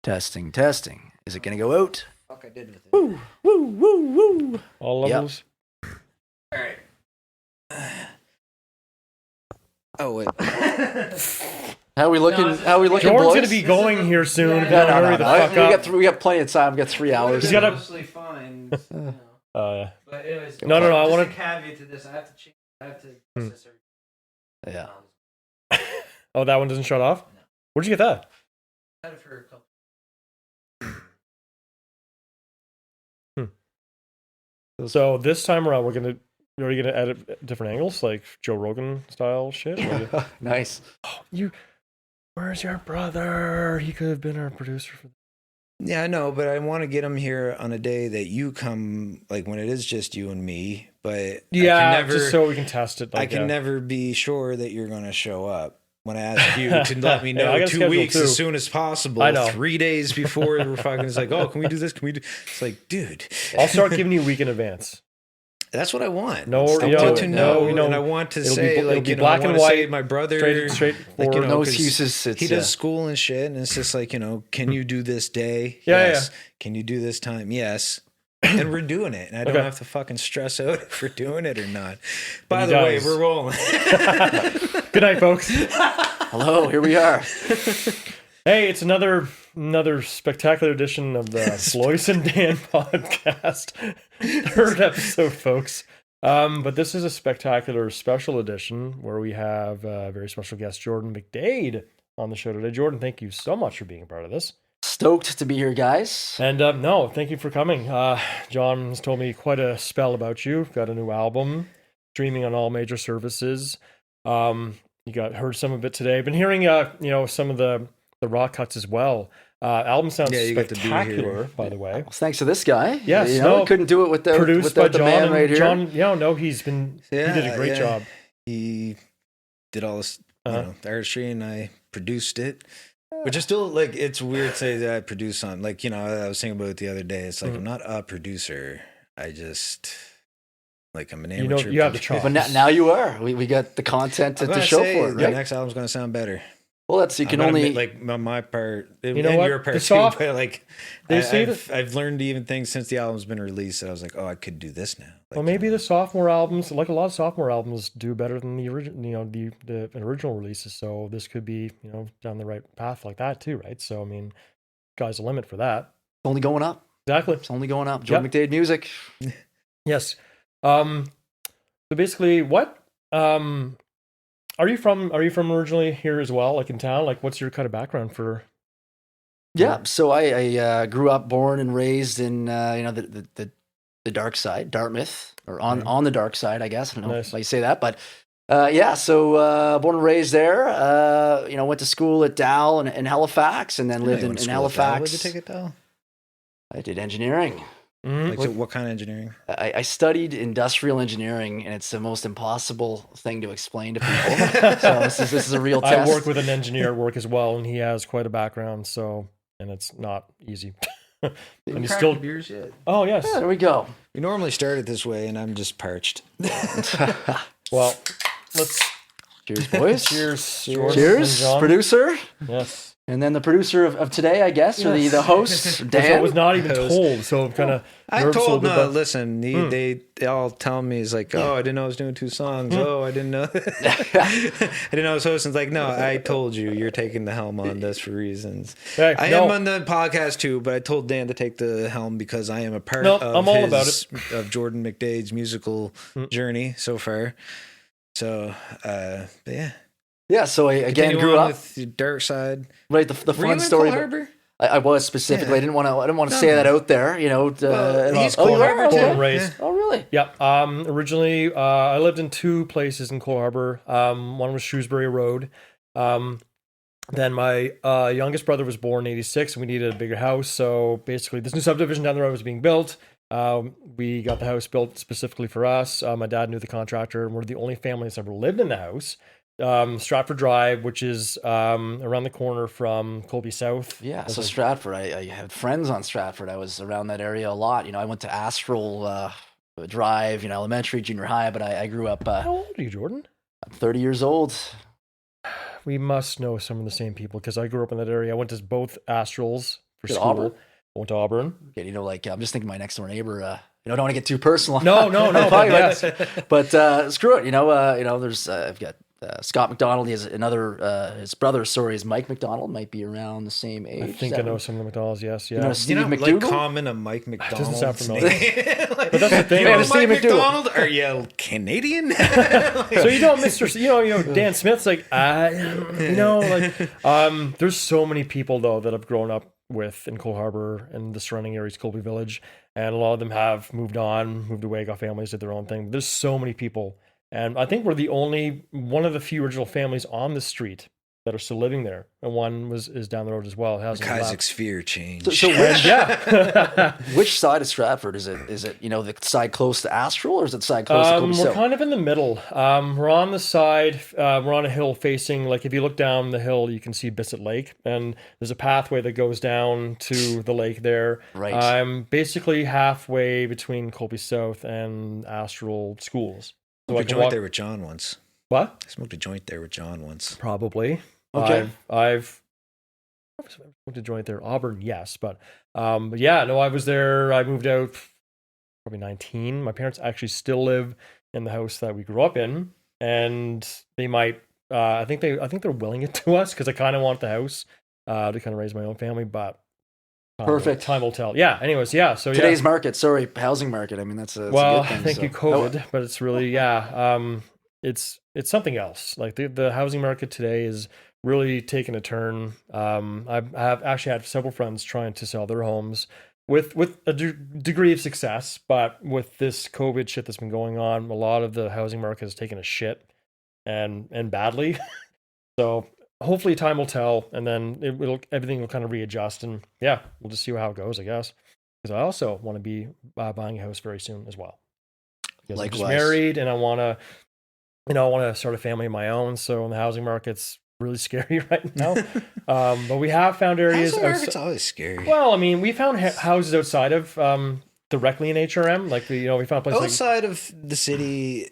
Testing. Is it gonna go out? Fuck, I did with it. Woo. All levels. All right. Oh wait. How are we looking? Jordan's boys? gonna be going here soon. No. Hurry the fuck up. We got plenty of time. We got 3 hours. He's gotta- mostly fine. Yeah. But anyways, No, I just wanna- a caveat to this. I have to change. I have to. process everything. Yeah. Oh, that one doesn't shut off? No. Where'd you get that? I had it for a couple. So this time around, we're already gonna edit different angles, like Joe Rogan style shit. Nice. Where's your brother? He could have been our producer for. Yeah, I know, but I want to get him here on a day that you come, like when it is just you and me. But Yeah, I can never, just so we can test it. I Like, can yeah. never be sure that you're going to show up. When I ask you to let me Yeah, know I got a 2 schedule weeks too. as soon as possible, I know. 3 days before we're fucking, it's like, oh, can we do this? Can we do? It's like, dude, I'll start giving you a week in advance. that's what I want. No, I you know, want to know, you know, and I want to it'll say, be- it'll like, be you know, black I want and to say white, my brother, Straight like, you know, No 'cause excuses. It's, he does school and shit, and it's just like, you know, can you do this day? Yeah, Yes. Can you do this time? Yes. And we're doing it, and I don't Okay. have to fucking stress out if we're doing it or not. By he the way, does. we're rolling. Good night, folks. hello, here we are. Hey, it's another spectacular edition of the Blois and Dan podcast. 3rd episode, folks. But this is a spectacular special edition where we have a very special guest, Jordan McDade, on the show today. Jordan, thank you so much for being a part of this. Stoked to be here, guys. And no, thank you for coming. John has told me quite a spell about you. Got a new album, streaming on all major services. You heard some of it today. Been hearing some of the raw cuts as well. Album sounds Yeah, you got to be spectacular, here. by the way. Well, thanks to this guy. Yes, you know, no. couldn't do it without Produced by the John. man And right here. John, he did a great Yeah. job. He did all this, you Uh-huh. know, the artistry, and I produced it. Which is still, like, it's weird to say that I produce on, like, you know, I was thinking about it the other day. It's like, I'm not a producer. I just, like, I'm an You know, amateur. you have the producer. chops. But now you are. We got the content to show for it, The right? next album's going to sound better. Well, that's you can I'm gonna only make, like, on my part, You and know what? your part The too. soft- But like, They say that- I've learned even things since the album's been released that I was like, oh, I could do this now. Like, Well, maybe the sophomore albums, like a lot of sophomore albums, do better than the original, the original releases. So this could be, down the right path like that too, right? So I mean, sky's the limit for that. only going up. Exactly. It's only going up. Jordan McDade music. Yes. So basically, what are you from originally here as well, like in town? Like, what's your kind of background for? Yeah. So I grew up, born and raised in the dark side, Dartmouth, or on the dark side, I guess. I don't know Nice. if I say that, but So born and raised there. Went to school at Dal in Halifax, and then lived in Halifax. Where'd you take it, Dal? I did engineering. Mhm. Like, so what kind of engineering? I studied industrial engineering, and it's the most impossible thing to explain to people. So this is a real I test. work with an engineer at work as well, and he has quite a background. And it's not easy. And he's still. beers yet? Oh yes. Yeah, there we go. We normally start it this way, and I'm just parched. Well, let's Cheers, boys. cheers. Jordan Cheers, and John. producer. Yes. And then the producer of today, I guess, or the host, I Dan. was not even Host. told, so I'm kind of. I told listen, they all tell me, it's like, oh, I didn't know I was doing 2 songs. Oh, I didn't know. I didn't know I was hosting. It's like, no, I told you, you're taking the helm on this for reasons. Hey, I no. am on the podcast too, but I told Dan to take the helm because I am a part No, of I'm all about it. of Jordan McDade's musical journey so far. So, but yeah. Yeah, so I again Continue grew on up. with the dark side. Right, the Were you fun in story. Cole Harbour? I was specifically. Yeah. I didn't want to say that out there. Well, he's oh, Cole you are? Harbour Okay. Born too. and raised. Oh, really? Yep. Originally, I lived in 2 places in Cole Harbour. One was Shrewsbury Road. Then my youngest brother was born in '86, and we needed a bigger house. So basically, this new subdivision down the road was being built. We got the house built specifically for us. My dad knew the contractor, and we're the only family that's ever lived in the house. Stratford Drive, which is around the corner from Colby South. Yeah. So Stratford, I had friends on Stratford. I was around that area a lot. I went to Astral Drive, elementary, junior high, but I grew up. How old are you, Jordan? I'm 30 years old. we must know some of the same people because I grew up in that area. I went to both Astrals for Did school. Auburn? I went to Auburn. Okay, I'm just thinking my next door neighbor. I don't want to get too personal. No, but yes. But screw it. There's I've got Scott McDonald. He has another. His brother, is Mike McDonald. Might be around the same age. I think I know some of the McDonald's. Yes, yeah. You know Steve Like McDougal? common a Mike McDonald. Doesn't sound familiar. Like, But that's the thing. Man, Mike Steve McDougal. McDonald? Are you Canadian? So you know, Dan Smith's like, there's so many people though that I've grown up with in Cole Harbour and the surrounding areas, Colby Village, and a lot of them have moved away, got families, did their own thing. There's so many people, and I think we're one of the few original families on the street that are still living there, and one is down the road as well. MacIsaac's fear changed. So Yeah. which side of Stratford is it? Is it the side close to Astral, or is it the side close to Colby We're South? kind of in the middle. We're on the side. We're on a hill facing. Like if you look down the hill, you can see Bissett Lake, and there's a pathway that goes down to the lake there. Right. I'm basically halfway between Colby South and Astral schools. So I I can joined walk. there with John once. What? I smoked a joint there with John once. Probably. Okay. I've smoked a joint there. Auburn, yes, but yeah, no, I was there. I moved out probably 19. My parents actually still live in the house that we grew up in, and they might. I think they're willing it to us because I kind of want the house to kind of raise my own family, but. Perfect. Time will tell. Yeah. Anyways, yeah. So Today's market, housing market. I mean, that's a well, good thing, thank so. you, COVID, but it's really it's something else. Like the housing market today is really taking a turn. I've actually had several friends trying to sell their homes with a degree of success, but with this COVID shit that's been going on, a lot of the housing market has taken a shit and badly. So hopefully time will tell, and then everything will kind of readjust, and yeah, we'll just see how it goes, I guess. Because I also want to be buying a house very soon as well. Because I'm just married, and I want to start a family of my own. So the housing market's really scary right now. But we have found areas. Housing market's always scary. Well, I mean, we found houses outside of directly in HRM. Like we found places outside of the city,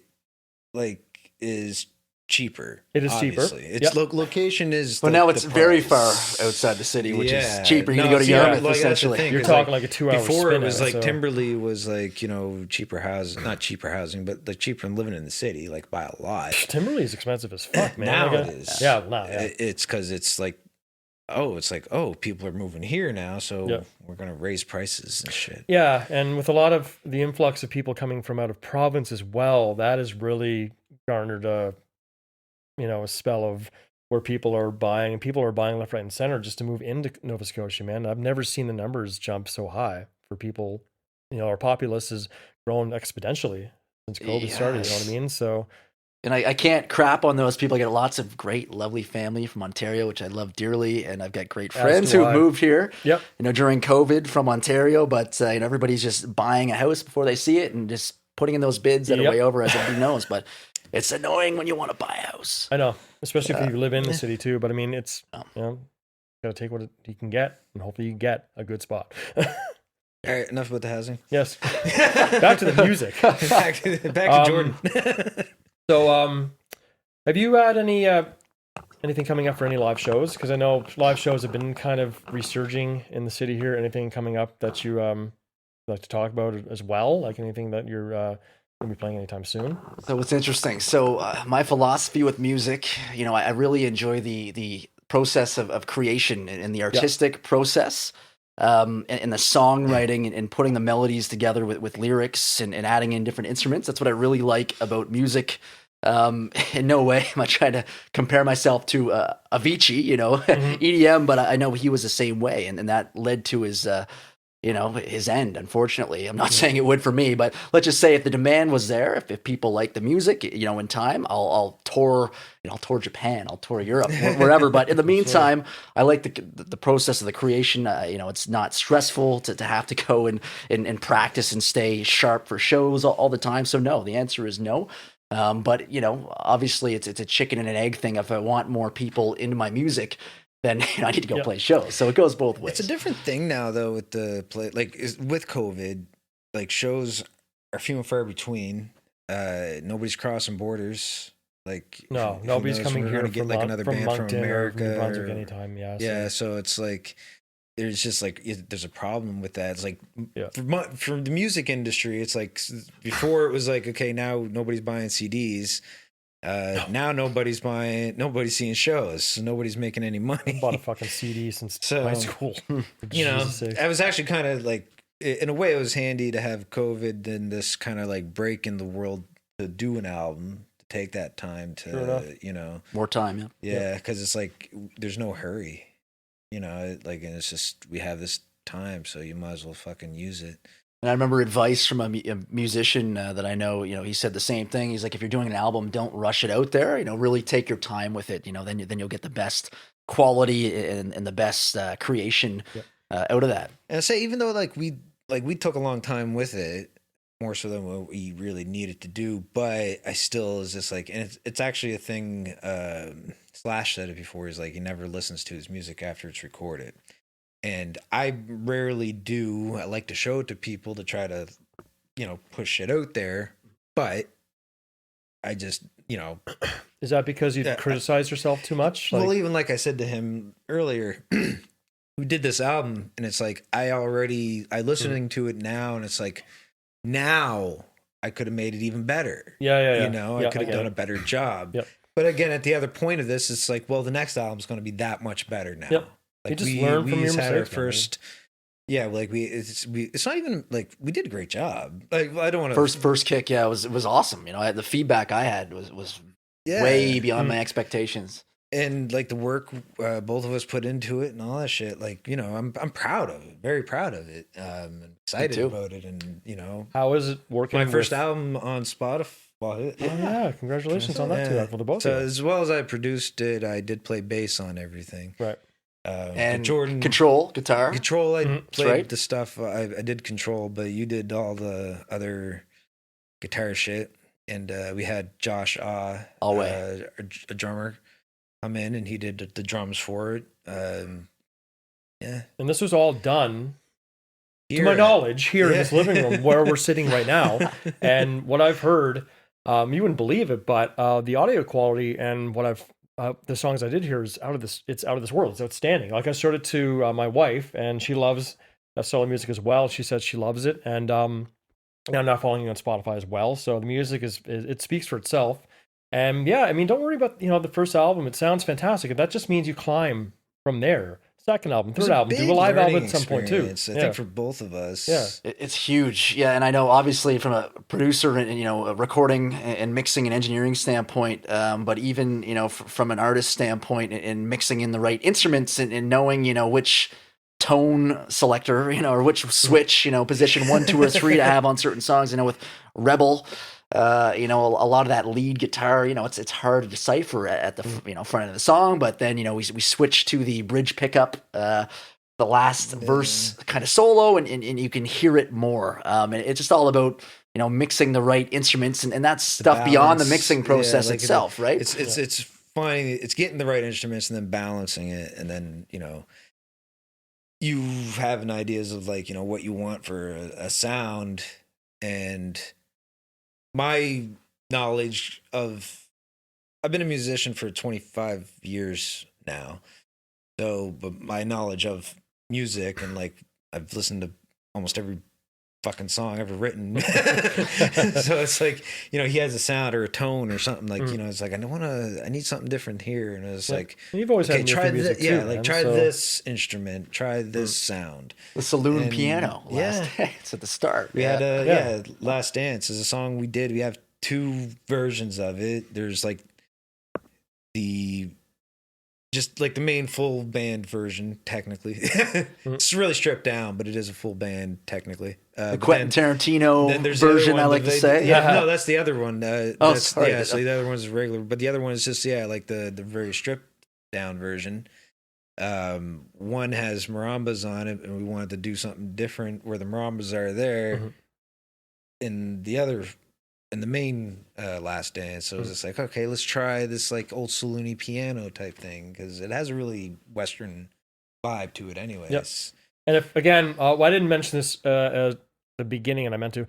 like is cheaper. It is obviously. cheaper. Its location is. Well, like, now it's the very price. far outside the city, which Yeah. is cheaper. You No, can go to see, yeah, Yarmouth, like, that's the essentially. thing. You're It's talking like a 2 hour Before spin it was out, like so. Timberley was like cheaper housing, not cheaper housing, but like cheaper than living in the city, like by a lot. Timberley is expensive as fuck, man. Now Like, it is. Yeah, now, yeah. It's because it's like, people are moving here now, so Yeah. we're gonna raise prices and shit. Yeah, and with a lot of the influx of people coming from out of province as well, that has really garnered a spell of where people are buying left, right, and center just to move into Nova Scotia, man. I've never seen the numbers jump so high for people. Our populace has grown exponentially since COVID started, you know what I mean? So And I can't crap on those people. I get lots of great, lovely family from Ontario, which I love dearly, and I've got great friends do who I. moved here. Yep. During COVID from Ontario, but everybody's just buying a house before they see it and just putting in those bids that are Yep. way over, as everybody knows. But it's annoying when you want to buy a house. I know, especially if you live in the city too. But I mean, it's gotta take what you can get, and hopefully you get a good spot. All right, enough about the housing. Yes. Back to the music. back to Jordan. So, have you had anything coming up for any live shows? Because I know live shows have been kind of resurging in the city here. Anything coming up that you like to talk about as well? Like anything that you're going to be playing anytime soon? So it's interesting. So my philosophy with music, I really enjoy the process of creation and the artistic process. And the songwriting and putting the melodies together with lyrics and adding in different instruments. That's what I really like about music. In no way am I trying to compare myself to Avicii, EDM, but I know he was the same way, and that led to his end, unfortunately. I'm not saying it would for me, but let's just say if the demand was there, if people like the music, in time, I'll tour, I'll tour Japan, I'll tour Europe, wherever. But in the meantime, I like the process of the creation. It's not stressful to have to go and practice and stay sharp for shows all the time. So no, the answer is no. But obviously it's a chicken and an egg thing. If I want more people into my music, then I need to go play shows. So it goes both ways. It's a different thing now, though, with the play. With COVID, shows are few and far between. Nobody's crossing borders. Like, No, who nobody's knows, coming we're here gonna get from, like another from band Moncton from America or New Brunswick or- anytime. Yeah. Yeah, so it's like there's just like there's a problem with that. It's like Yeah. for the music industry, it's like before it was like, okay, now nobody's buying CDs. Now nobody's seeing shows, so nobody's making any I money. bought a fucking CD since So, high school. For You know, Jesus' sakes. I was actually kind of like, in a way, it was handy to have COVID and this kind of like break in the world to do an album, to take that time Sure enough. to, you know, More time, yeah. yeah, because it's like there's no hurry, you know, like, and it's just we have this time, so you might as well fucking use it. And I remember advice from a musician that I know, you know, he said the same thing. He's like, if you're doing an album, don't rush it out there, you know, really take your time with it. You know, then you'll get the best quality and the best creation out of that. And I say, even though we took a long time with it, more so than what we really needed to do, but I still is just like, and it's actually a thing. Slash said it before. He's like, he never listens to his music after it's recorded, and I rarely do. I like to show it to people to try to, you know, push it out there, but I just, you know, Is that because you criticized yourself too much? well, even like I said to him earlier, we did this album, and it's like I listening to it now, and it's like now I could have made it even better. Yeah. You know, I could have done a better job. Yep. But again, at the other point of this, it's like, well, the next album's going to be that much better now. Yep. Like You just learn from your had our mistakes, man. first. Yeah, like it's not even like we did a great job. Like I don't want to First kick, yeah, it was awesome. You know, the feedback I had was way beyond my expectations. And like the work both of us put into it and all that shit, like, you know, I'm proud of it, very proud of it, and excited about it. And, you know, How is it working? my first album on Spotify. Well, Yeah, congratulations on that too. For the both So of you. as well as I produced it, I did play bass on everything. Right. And Jordan Control guitar. Control, I played right. the stuff. I did Control, but you did all the other guitar shit. And we had Josh a drummer, come in, and he did the drums for it. Yeah. And this was all done, Here, to my knowledge, here in Yeah. this living room where we're sitting right now. And what I've heard, you wouldn't believe it, but the audio quality and what I've the songs I did here is out of this. It's out of this world. It's outstanding. Like I showed it to my wife, and she loves solo music as well. She says she loves it, and I'm not following you on Spotify as well. So the music it speaks for itself. And yeah, I mean, don't worry about the first album. It sounds fantastic, and that just means you climb from there. Second album, third album, do a live album at some point too. I think for both of us. Yeah. It's huge, yeah, and I know obviously from a producer and a recording and mixing and engineering standpoint, but even from an artist standpoint and mixing in the right instruments and knowing which tone selector or which switch position 1, 2, or 3 to have on certain songs. With Rebel, a lot of that lead guitar, it's hard to decipher at the front end of the song, but then we switch to the bridge pickup, the last verse kind of solo, and you can hear it more. And it's just all about mixing the right instruments and that's stuff beyond the mixing process itself, right? It's finding, it's getting the right instruments and then balancing it, and then you having ideas of what you want for a sound. And my knowledge of, I've been a musician for 25 years now. So, but my knowledge of music and I've listened to almost every fucking song ever written. So it's he has a sound or a tone or something it's like, I need something different here. And it's you've always had try music this, too, man, try so. this instrument, try this sound. The saloon And, piano, yeah. It's at the start. We had Last Dance is a song we did. We have 2 versions of it. There's the main full band version, technically. It's really stripped down, but it is a full band technically. The Quentin Tarantino version, I like to say. Yeah, no, that's the other one. Sorry. Yeah, so the other one's regular, but the other one is just the very stripped down version. One has marimbas on it, and we wanted to do something different where the marimbas are there. In the main Last Dance, so it was just okay, let's try this old saloony piano type thing because it has a really Western vibe to it, anyways. Yep. And if again, I didn't mention this at the beginning, and I meant to.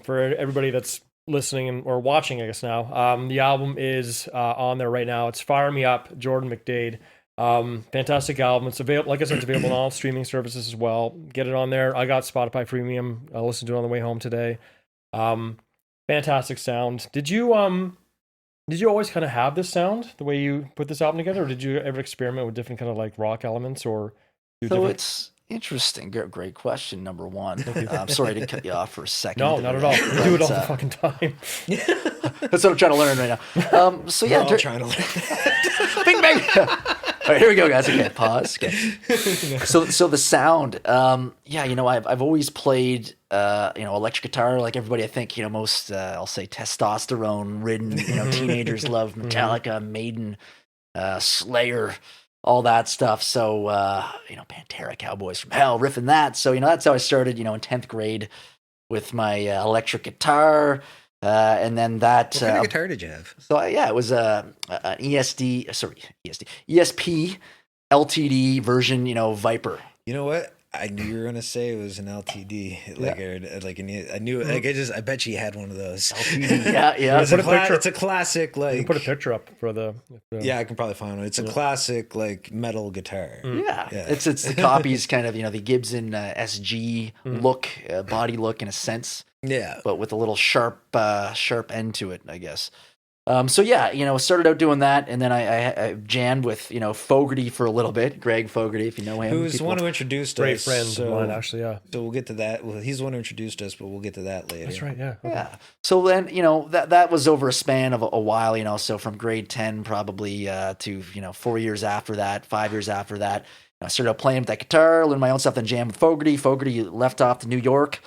For everybody that's listening or watching, I guess now, the album is on there right now. It's Fire Me Up, Jordan McDade. Fantastic album. It's available, like I said, it's available on all streaming services as well. Get it on there. I got Spotify Premium. I listened to it on the way home today. Fantastic sound. Did you always kind of have this sound the way you put this album together, or did you ever experiment with different kind of like rock elements or do So different... it's interesting. Great question, number one. I'm sorry to cut you off for a second. No, not at all. We do it all the fucking time. That's what I'm trying to learn right now. So yeah, We're all trying to learn that. bing bang. All right, here we go, guys. Okay, pause. Okay. So the sound, yeah, I've always played, electric guitar like everybody. I think most, I'll say testosterone ridden, teenagers love Metallica, Maiden, Slayer, all that stuff. So Pantera, Cowboys from Hell, riffing that. So that's how I started. In 10th grade with my electric guitar. And then that. What kind of guitar did you have? So it was an ESP LTD version, Viper. You know what? I knew you were gonna say it was an LTD, I bet you had one of those. LTD, yeah. It's a classic, You like. can put a picture up for the... Yeah, I can probably find one. It's a classic, like metal guitar. Yeah. It's the copies, kind of the Gibson SG look, body look in a sense. Yeah, But with a little sharp end to it, I guess. Started out doing that, and then I jammed with Fogarty for a little bit. Greg Fogarty, if you know him, who's the one who introduced Great us. friend of mine, actually, yeah. So we'll get to that. Well, he's the one who introduced us, but we'll get to that later. That's right, yeah. Okay. Yeah. So then, that was over a span of a while, so from grade 10 probably to, 4 years after that, 5 years after that, I started out playing with that guitar, learned my own stuff, then jammed with Fogarty. Fogarty left off to New York.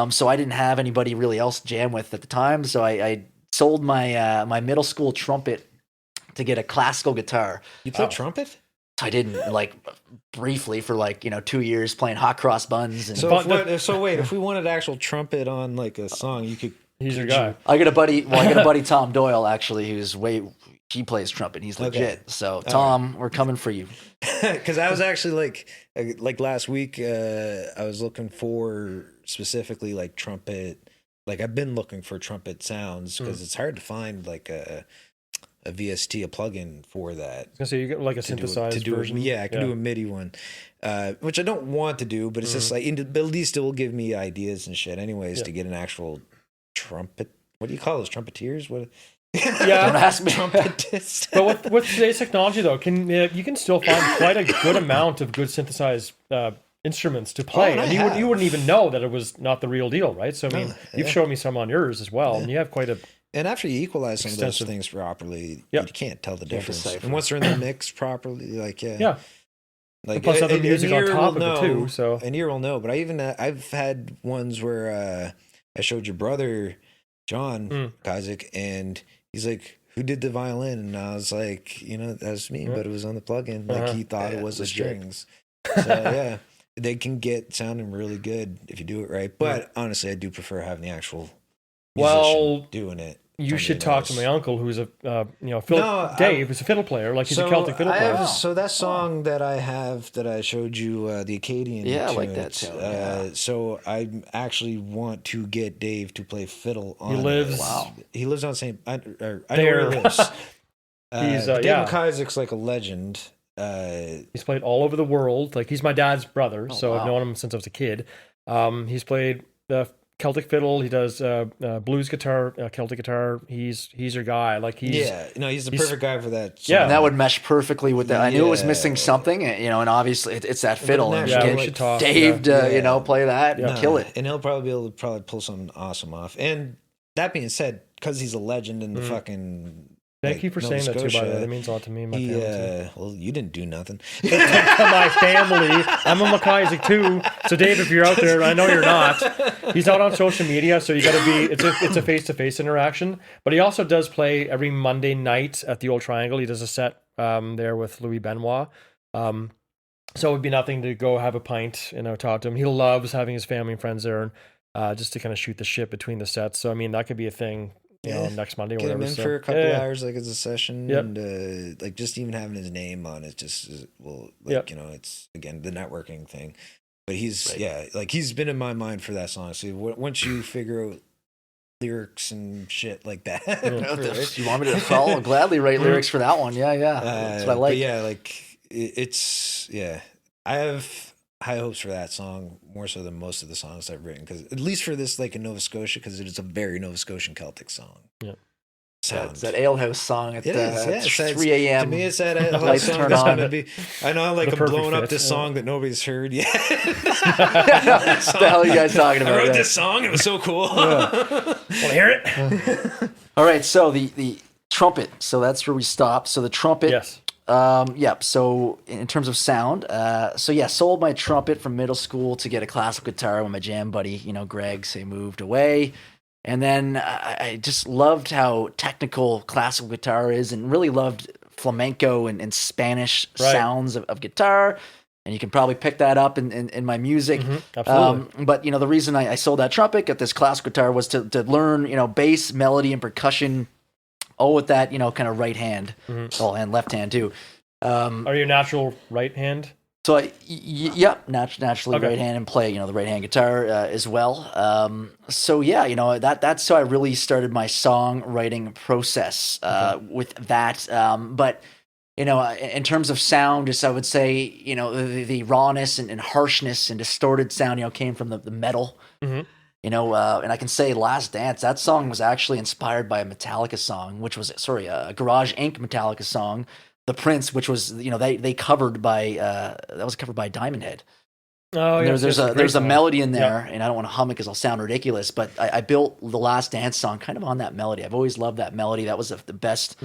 So I didn't have anybody really else to jam with at the time. So I sold my my middle school trumpet to get a classical guitar. You play trumpet? I didn't, briefly for 2 years playing hot cross buns. And So wait, if we wanted actual trumpet on a song, you could. He's your guy. I got a buddy Tom Doyle actually, he plays trumpet. He's legit. Okay. So Tom, we're coming for you. Because I was actually like last week, I was looking for specifically trumpet. I've been looking for trumpet sounds because it's hard to find a VST, a plugin for that. I was gonna say you get a synthesized version. I can do a MIDI one, which I don't want to do, but it's just at least it will give me ideas and shit. Anyways, to get an actual trumpet. What do you call those, trumpeteers? What? Yeah, don't ask me. Trumpetist. But with today's technology, though, you can still find quite a good amount of good synthesized instruments to play, and you wouldn't even know that it was not the real deal, right? So I mean, you've shown me some on yours as well, and you have quite a. And after you equalize some of those things properly, you can't tell the difference. And once they're in the mix properly, yeah. Plus other music on top of it too. So an ear will know. But I've had ones where I showed your brother John MacIsaac, and he's like, "Who did the violin?" And I was like, "That's me," but it was on the plugin. He thought it was the strings. So yeah, they can get sounding really good if you do it right. But honestly, I do prefer having the actual musician doing it. You should talk to my uncle, who's a Dave, who's a fiddle player. He's a Celtic fiddle player. So that song that I have that I showed you, the Acadian. Yeah, I like that sound. So I actually want to get Dave to play fiddle on. He lives. Wow. He lives on St. I know where he lives. Dave MacIsaac's like a legend. He's played all over the world. He's my dad's brother, I've known him since I was a kid. He's played the Celtic fiddle. He does blues guitar, Celtic guitar. He's your guy. He's the perfect guy for that song. Yeah, and that would mesh perfectly with that. I knew it was missing something, and obviously it's that fiddle. And we should talk. Dave to play that and kill it. And he'll probably be able to pull something awesome off. And that being said, because he's a legend in the fucking. Thank you for saying that too, by the way. That means a lot to me and my family too. Well, you didn't do nothing. To my family. I'm a MacIsaac too. So Dave, if you're out there, I know you're not. He's out on social media, so you got to be. It's a face-to-face interaction. But he also does play every Monday night at the Old Triangle. He does a set there with Louis Benoit. So it would be nothing to go have a pint and talk to him. He loves having his family and friends there, and just to kind of shoot the shit between the sets. So I mean, that could be a thing. Next Monday or Get whatever. him in for a couple hours, as a session, and just even having his name on it, it's again the networking thing. But he's he's been in my mind for that song. So once you figure out lyrics and shit like that. If you want me to follow, I'll gladly write lyrics for that one. Yeah, that's what I like. But yeah, like it's I have high hopes for that song more so than most of the songs I've written, because at least for this, like in Nova Scotia, because it is a very Nova Scotian Celtic song. Yeah. Yeah, it's that alehouse song at It is, yeah. 3 a.m. To me, it's that alehouse Lights song turn that's on. gonna be. I know, like The I'm perfect blowing up fit, this yeah. song that nobody's heard yet. What the hell are you guys talking I about? wrote Yeah. this song. It was so cool. Want to hear it? All right, so the trumpet. So that's where we stopped. So the trumpet. Yes. Yep. So in terms of sound, sold my trumpet from middle school to get a classical guitar when my jam buddy, Greg, moved away. And then I just loved how technical classical guitar is, and really loved flamenco and Spanish sounds of guitar. And you can probably pick that up in my music. Absolutely. But the reason I sold that trumpet, got this classical guitar, was to learn bass, melody, and percussion, all with that kind of right hand, and left hand too. Are you a natural right hand? So naturally Okay. right hand, and play the right hand guitar as well. That's how I really started my songwriting process with that. But in terms of sound, just I would say the rawness and harshness and distorted sound came from the metal. Mm-hmm. And I can say Last Dance, that song was actually inspired by a Metallica song, which was a Garage Inc. Metallica song, The Prince, which was they covered by that was covered by Diamond Head. Oh, yeah. There's a melody in there, and I don't want to hum it because I'll sound ridiculous, but I built the Last Dance song kind of on that melody. I've always loved that melody. That was the best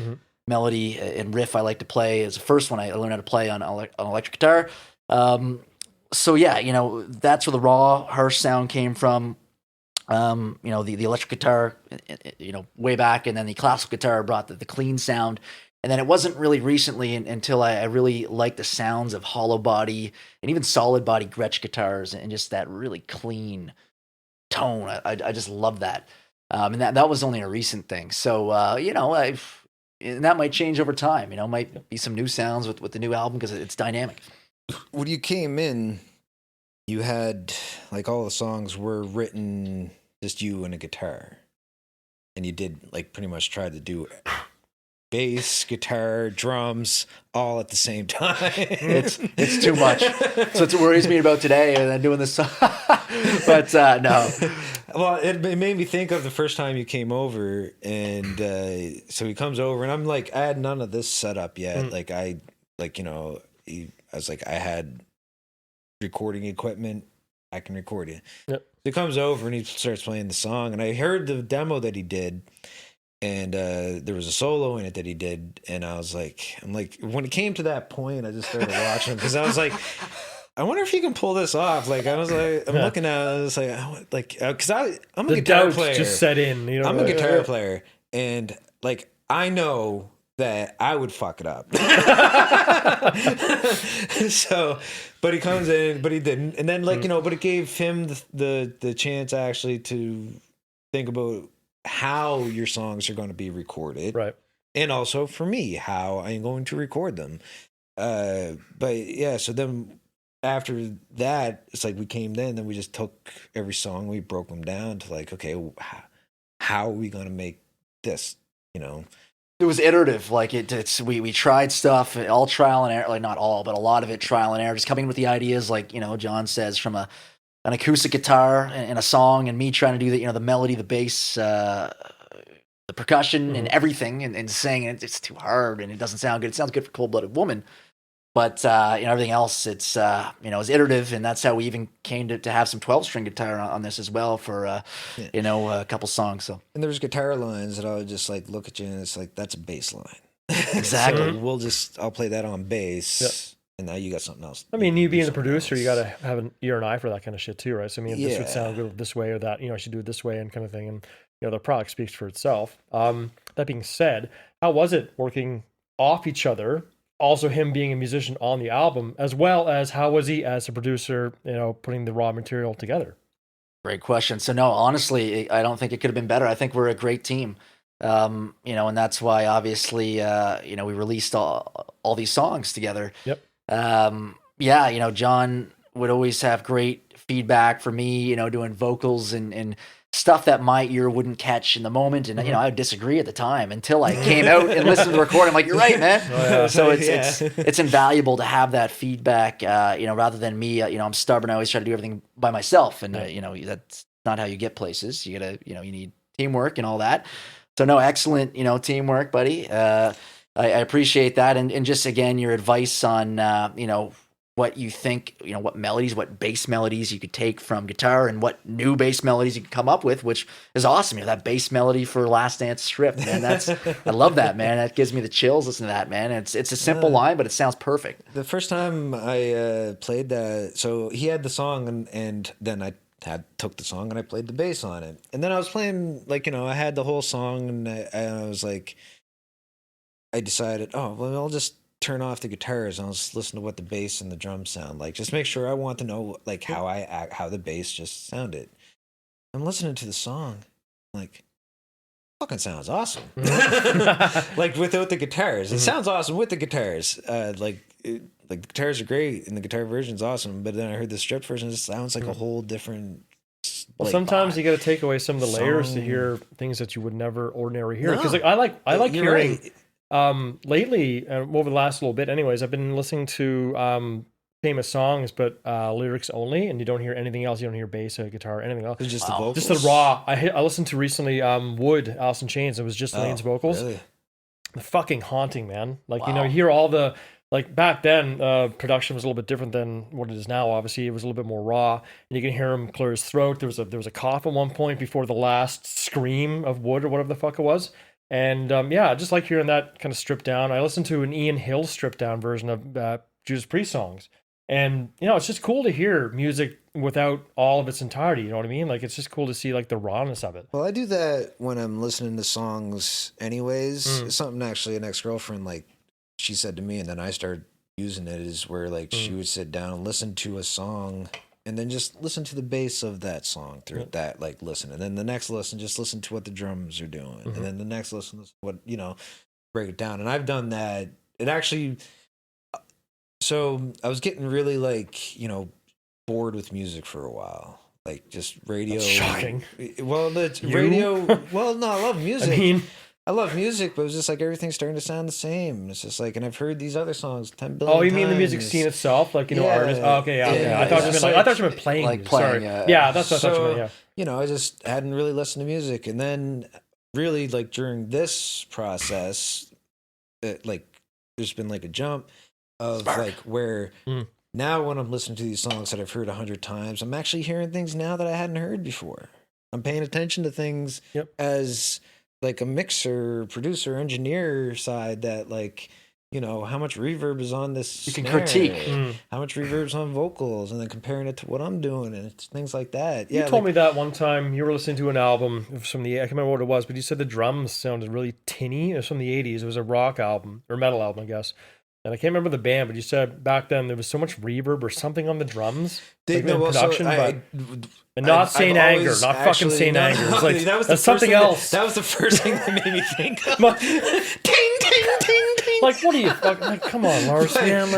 melody and riff I like to play. It's the first one I learned how to play on electric guitar. That's where the raw, harsh sound came from. The electric guitar, way back, and then the classical guitar brought the clean sound. And then it wasn't really recently until I really liked the sounds of hollow body and even solid body Gretsch guitars, and just that really clean tone. I just love that. And that was only a recent thing. So, and that might change over time, might be some new sounds with the new album, because it's dynamic. When you came in, you had, like, all the songs were written just you and a guitar. And you did, like, pretty much try to do bass, guitar, drums, all at the same time. It's too much. So it worries me about today and then doing this song. But no. Well, it made me think of the first time you came over, and so he comes over, and I'm like, I had none of this set up yet. I was like, I had recording equipment, I can record you. Yep. So he comes over and he starts playing the song, and I heard the demo that he did, and there was a solo in it that he did, and I'm like, when it came to that point, I just started watching him, because I was like, I wonder if he can pull this off. Like, I was like, I'm looking at it, I was like, because I'm a guitar player. Just set in. I'm a guitar player, and like, I know that I would fuck it up. So, but he comes in, but he didn't, and then but it gave him the chance actually to think about how your songs are going to be recorded, Right. and also for me how I'm going to record them. But yeah, so then after that, it's like we came in, then we just took every song, we broke them down to like, okay, how are we going to make this, It was iterative. Like we tried stuff, all trial and error. Like not all, but a lot of it trial and error. Just coming with the ideas, like John says, from an acoustic guitar and a song, and me trying to do the melody, the bass, the percussion, and everything, and saying it's too hard and it doesn't sound good. It sounds good for Cold Blooded Woman, but everything else, it's it's iterative, and that's how we even came to have some 12-string guitar on this as well for a couple songs. So, and there's guitar lines that I would just like look at you, and it's like, that's a bass line. Exactly. So I'll play that on bass. Yep. And now you got something else. I mean, you being the producer, you got to have an ear and eye for that kind of shit too, right? So, I mean, if this would sound good this way or that, I should do it this way and kind of thing. And, the product speaks for itself. That being said, how was it working off each other? Also, him being a musician on the album, as well as how was he as a producer, putting the raw material together? Great question. So, no, honestly, I don't think it could have been better. I think we're a great team. And that's why obviously, we released all these songs together. Yep. John would always have great feedback for me, doing vocals and stuff that my ear wouldn't catch in the moment, and I would disagree at the time until I came out and listened to the recording. I'm like, you're right, man. So it's invaluable to have that feedback. Rather than me, I'm stubborn. I always try to do everything by myself, and that's not how you get places. You gotta, you need teamwork and all that. So no, excellent, teamwork, buddy. I appreciate that, and just again your advice on what you think, what melodies, what bass melodies you could take from guitar, and what new bass melodies you could come up with, which is awesome. That bass melody for Last Dance Strip, man. I love that, man. That gives me the chills listening to that, man. It's a simple line, but it sounds perfect. The first time I played that, so he had the song, and then I took the song and I played the bass on it, and then I was playing I had the whole song, and I was like, I decided, I'll just turn off the guitars and I'll just listen to what the bass and the drums sound like. Just make sure I want to know how the bass just sounded. I'm listening to the song, like, fucking sounds awesome. Like without the guitars, it sounds awesome with the guitars. The guitars are great and the guitar version's awesome, but then I heard the stripped version, it just sounds like a whole different. Well, sometimes you got to take away some of the layers to hear things that you would never ordinarily hear. Because I like hearing. Right. Lately, over the last little bit, anyways, I've been listening to famous songs, but lyrics only, and you don't hear anything else. You don't hear bass or guitar or anything else. It's just the vocals. Just the raw. I listened to recently Wood, Alice in Chains. It was just Lane's vocals. Really? The fucking haunting, man. Like you hear all the back then. Production was a little bit different than what it is now. Obviously, it was a little bit more raw, and you can hear him clear his throat. There was a cough at one point before the last scream of Wood or whatever the fuck it was. And I just like hearing that kind of stripped down. I listened to an Ian Hill stripped down version of Judas Priest songs. And, it's just cool to hear music without all of its entirety. You know what I mean? Like, it's just cool to see, the rawness of it. Well, I do that when I'm listening to songs anyways. It's something actually an ex-girlfriend, she said to me, and then I started using it, is where, she would sit down and listen to a song and then just listen to the bass of that song through that, listen. And then the next listen, just listen to what the drums are doing. And then the next listen, what, break it down. And I've done that. It actually, so I was getting really bored with music for a while. Just radio. That's shocking. Well, radio. Well, no, I love music. I love music, but it was just everything's starting to sound the same. It's just and I've heard these other songs 10 billion times. Oh, you mean the music scene itself? Artists? Oh, okay, yeah, okay. I thought you meant playing. Sorry. Yeah, that's what I thought you meant, yeah. I just hadn't really listened to music. And then really, during this process, there's been a jump of where now when I'm listening to these songs that I've heard 100 times, I'm actually hearing things now that I hadn't heard before. I'm paying attention to things as a mixer, producer, engineer side that how much reverb is on this you can snare, critique how much reverb's on vocals, and then comparing it to what I'm doing, and it's things like that. You told me that one time you were listening to an album from I can't remember what it was, but you said the drums sounded really tinny. It was from the 80s. It was a rock album or metal album, I guess. And I can't remember the band, but you said back then there was so much reverb or something on the drums. Production, and not Saint Anger, not fucking Saint Anger. It's that's something else. That was the first thing that made me think of. Ting, ting, ting, ting. What are you fucking? Come on, Lars, man.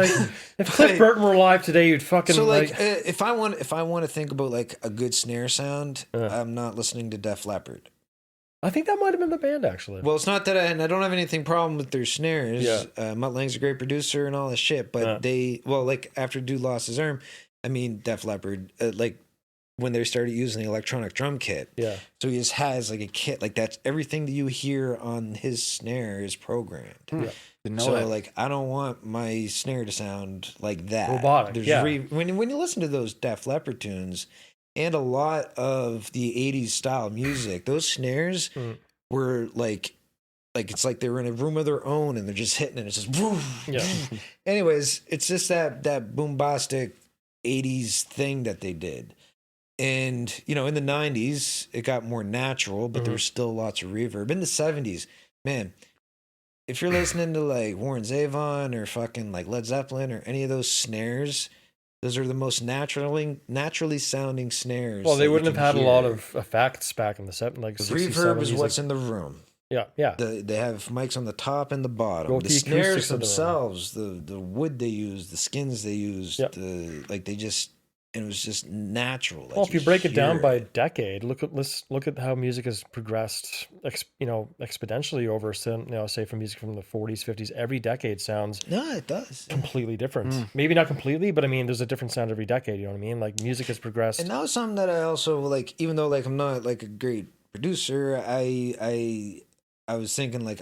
If Cliff Burton were alive today, you'd fucking. So if I want to think about a good snare sound, I'm not listening to Def Leppard. I think that might have been the band, actually. Well, it's not that, and I don't have anything problem with their snares. Yeah. Mutt Lange's a great producer and all this shit, but after Dude Lost His Arm, Def Leppard, when they started using the electronic drum kit. Yeah. So he just has a kit, that's everything that you hear on his snare is programmed. Yeah. I don't want my snare to sound like that. Robotic. When you listen to those Def Leppard tunes, and a lot of the 80s style music, those snares were it's they were in a room of their own and they're just hitting it. It's just woo. Yeah. Anyways, it's just that boombastic 80s thing that they did. And, in the 90s, it got more natural, but there was still lots of reverb. In the 70s, man, if you're listening to Warren Zevon or fucking Led Zeppelin or any of those snares, those are the most naturally sounding snares. Well, they wouldn't have had a lot of effects back in the 70s. The reverb is what's in the room. Yeah. They have mics on the top and the bottom. The snares themselves, the wood they use, the skins they use, they just and it was just natural. Like Well, if you break it down hear by decade, let's look at how music has progressed, exponentially over, say from music from the 40s, 50s. Every decade sounds No, it does. completely different. Maybe not completely, but I mean, there's a different sound every decade. You know what I mean? Like music has progressed. And that was something that I also like, even though like I'm not like a great producer, I was thinking like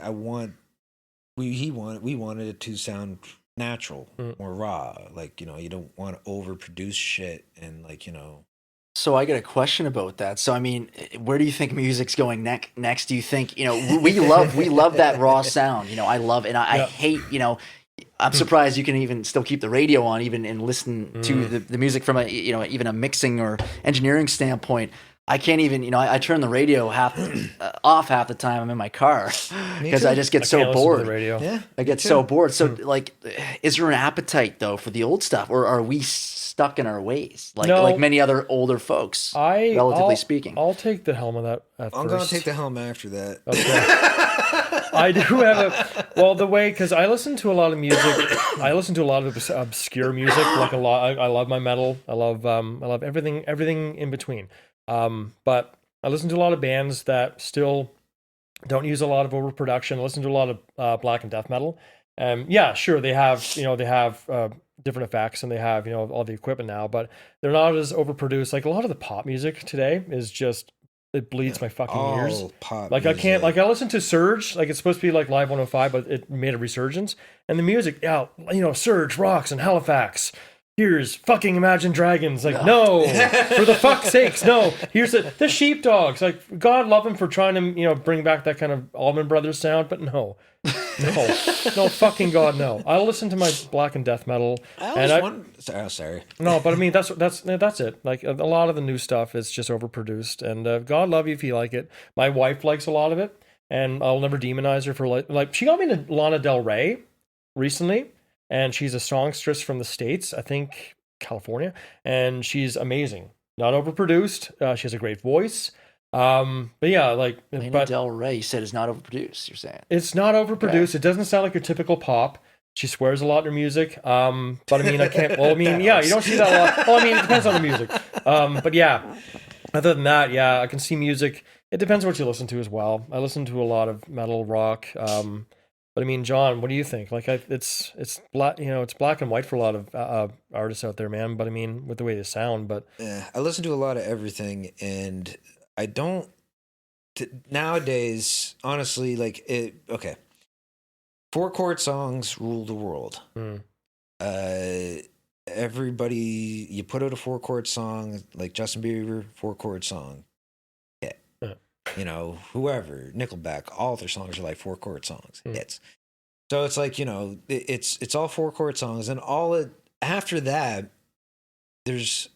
we wanted it to sound natural, more raw. Like, you don't want to overproduce shit and like, So I got a question about that. So I mean, where do you think music's going next? Do you think, we love that raw sound. I love it. And I hate, I'm surprised you can even still keep the radio on even and listen to the music from even a mixing or engineering standpoint. I can't even, I turn the radio off half the time I'm in my car because I just get so bored. The radio. yeah. I get so bored. So like, is there an appetite though for the old stuff, or are we stuck in our ways like many other older folks, relatively speaking? I'll take the helm of that at I'm first. going to take the helm after that. Okay. I do have because I listen to a lot of music. I listen to a lot of obscure music, like a lot. I love my metal. I love everything in between. But I listen to a lot of bands that still don't use a lot of overproduction. I listen to a lot of black and death metal. Yeah, sure, they have different effects and they have all the equipment now, but they're not as overproduced. Like a lot of the pop music today is just, it bleeds my fucking ears. Pop like music. I can't, like I listen to Surge, like it's supposed to be like Live 105, but it made a resurgence. And the music, Surge rocks and Halifax. Here's fucking Imagine Dragons. Like, no, for the fuck's sakes, no. Here's the Sheepdogs. Like, God love them for trying to, bring back that kind of Allman Brothers sound, but no, fucking God, no. I listen to my black and death metal. Sorry. No, but I mean that's it. Like a lot of the new stuff is just overproduced, and God love you if you like it. My wife likes a lot of it, and I'll never demonize her for like she got me to Lana Del Rey recently. And she's a songstress from the States, I think California, and she's amazing. Not overproduced. She has a great voice. But yeah, like Lana Del Rey, you said, is not overproduced. You're saying it's not overproduced. It doesn't sound like your typical pop. She swears a lot in her music. But I mean, I can't. Well, I mean, yeah, you don't see that a lot. Well, I mean, it depends on the music. But yeah, other than that, yeah, I can see music. It depends what you listen to as well. I listen to a lot of metal, rock. But I mean, John, what do you think? Like, it's black, it's black and white for a lot of artists out there, man. But I mean, with the way they sound. But yeah, I listen to a lot of everything, and I don't nowadays. Honestly, like it. Okay, 4-chord songs rule the world. Everybody, you put out a 4-chord song, like Justin Bieber, 4-chord song. Whoever, Nickelback, all their songs are like 4-chord songs. Hits. So it's like, it's all 4-chord songs, and after that, there's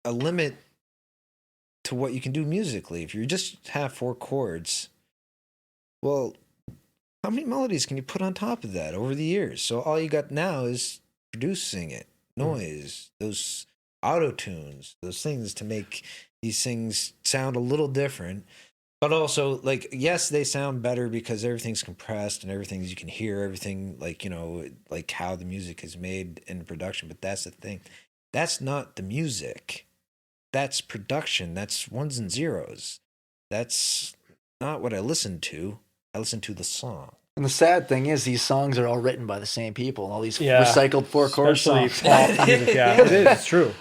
a limit to what you can do musically. If you just have 4 chords, well, how many melodies can you put on top of that over the years? So all you got now is producing it, noise, those auto tunes, those things to make these things sound a little different, but also like, yes, they sound better because everything's compressed and everything you can hear everything, like, like how the music is made in production. But that's the thing. That's not the music. That's production. That's ones and zeros. That's not what I listen to. I listen to the song. And the sad thing is, these songs are all written by the same people. All these recycled 4-chord songs. Pop music, yeah, it is. It's true.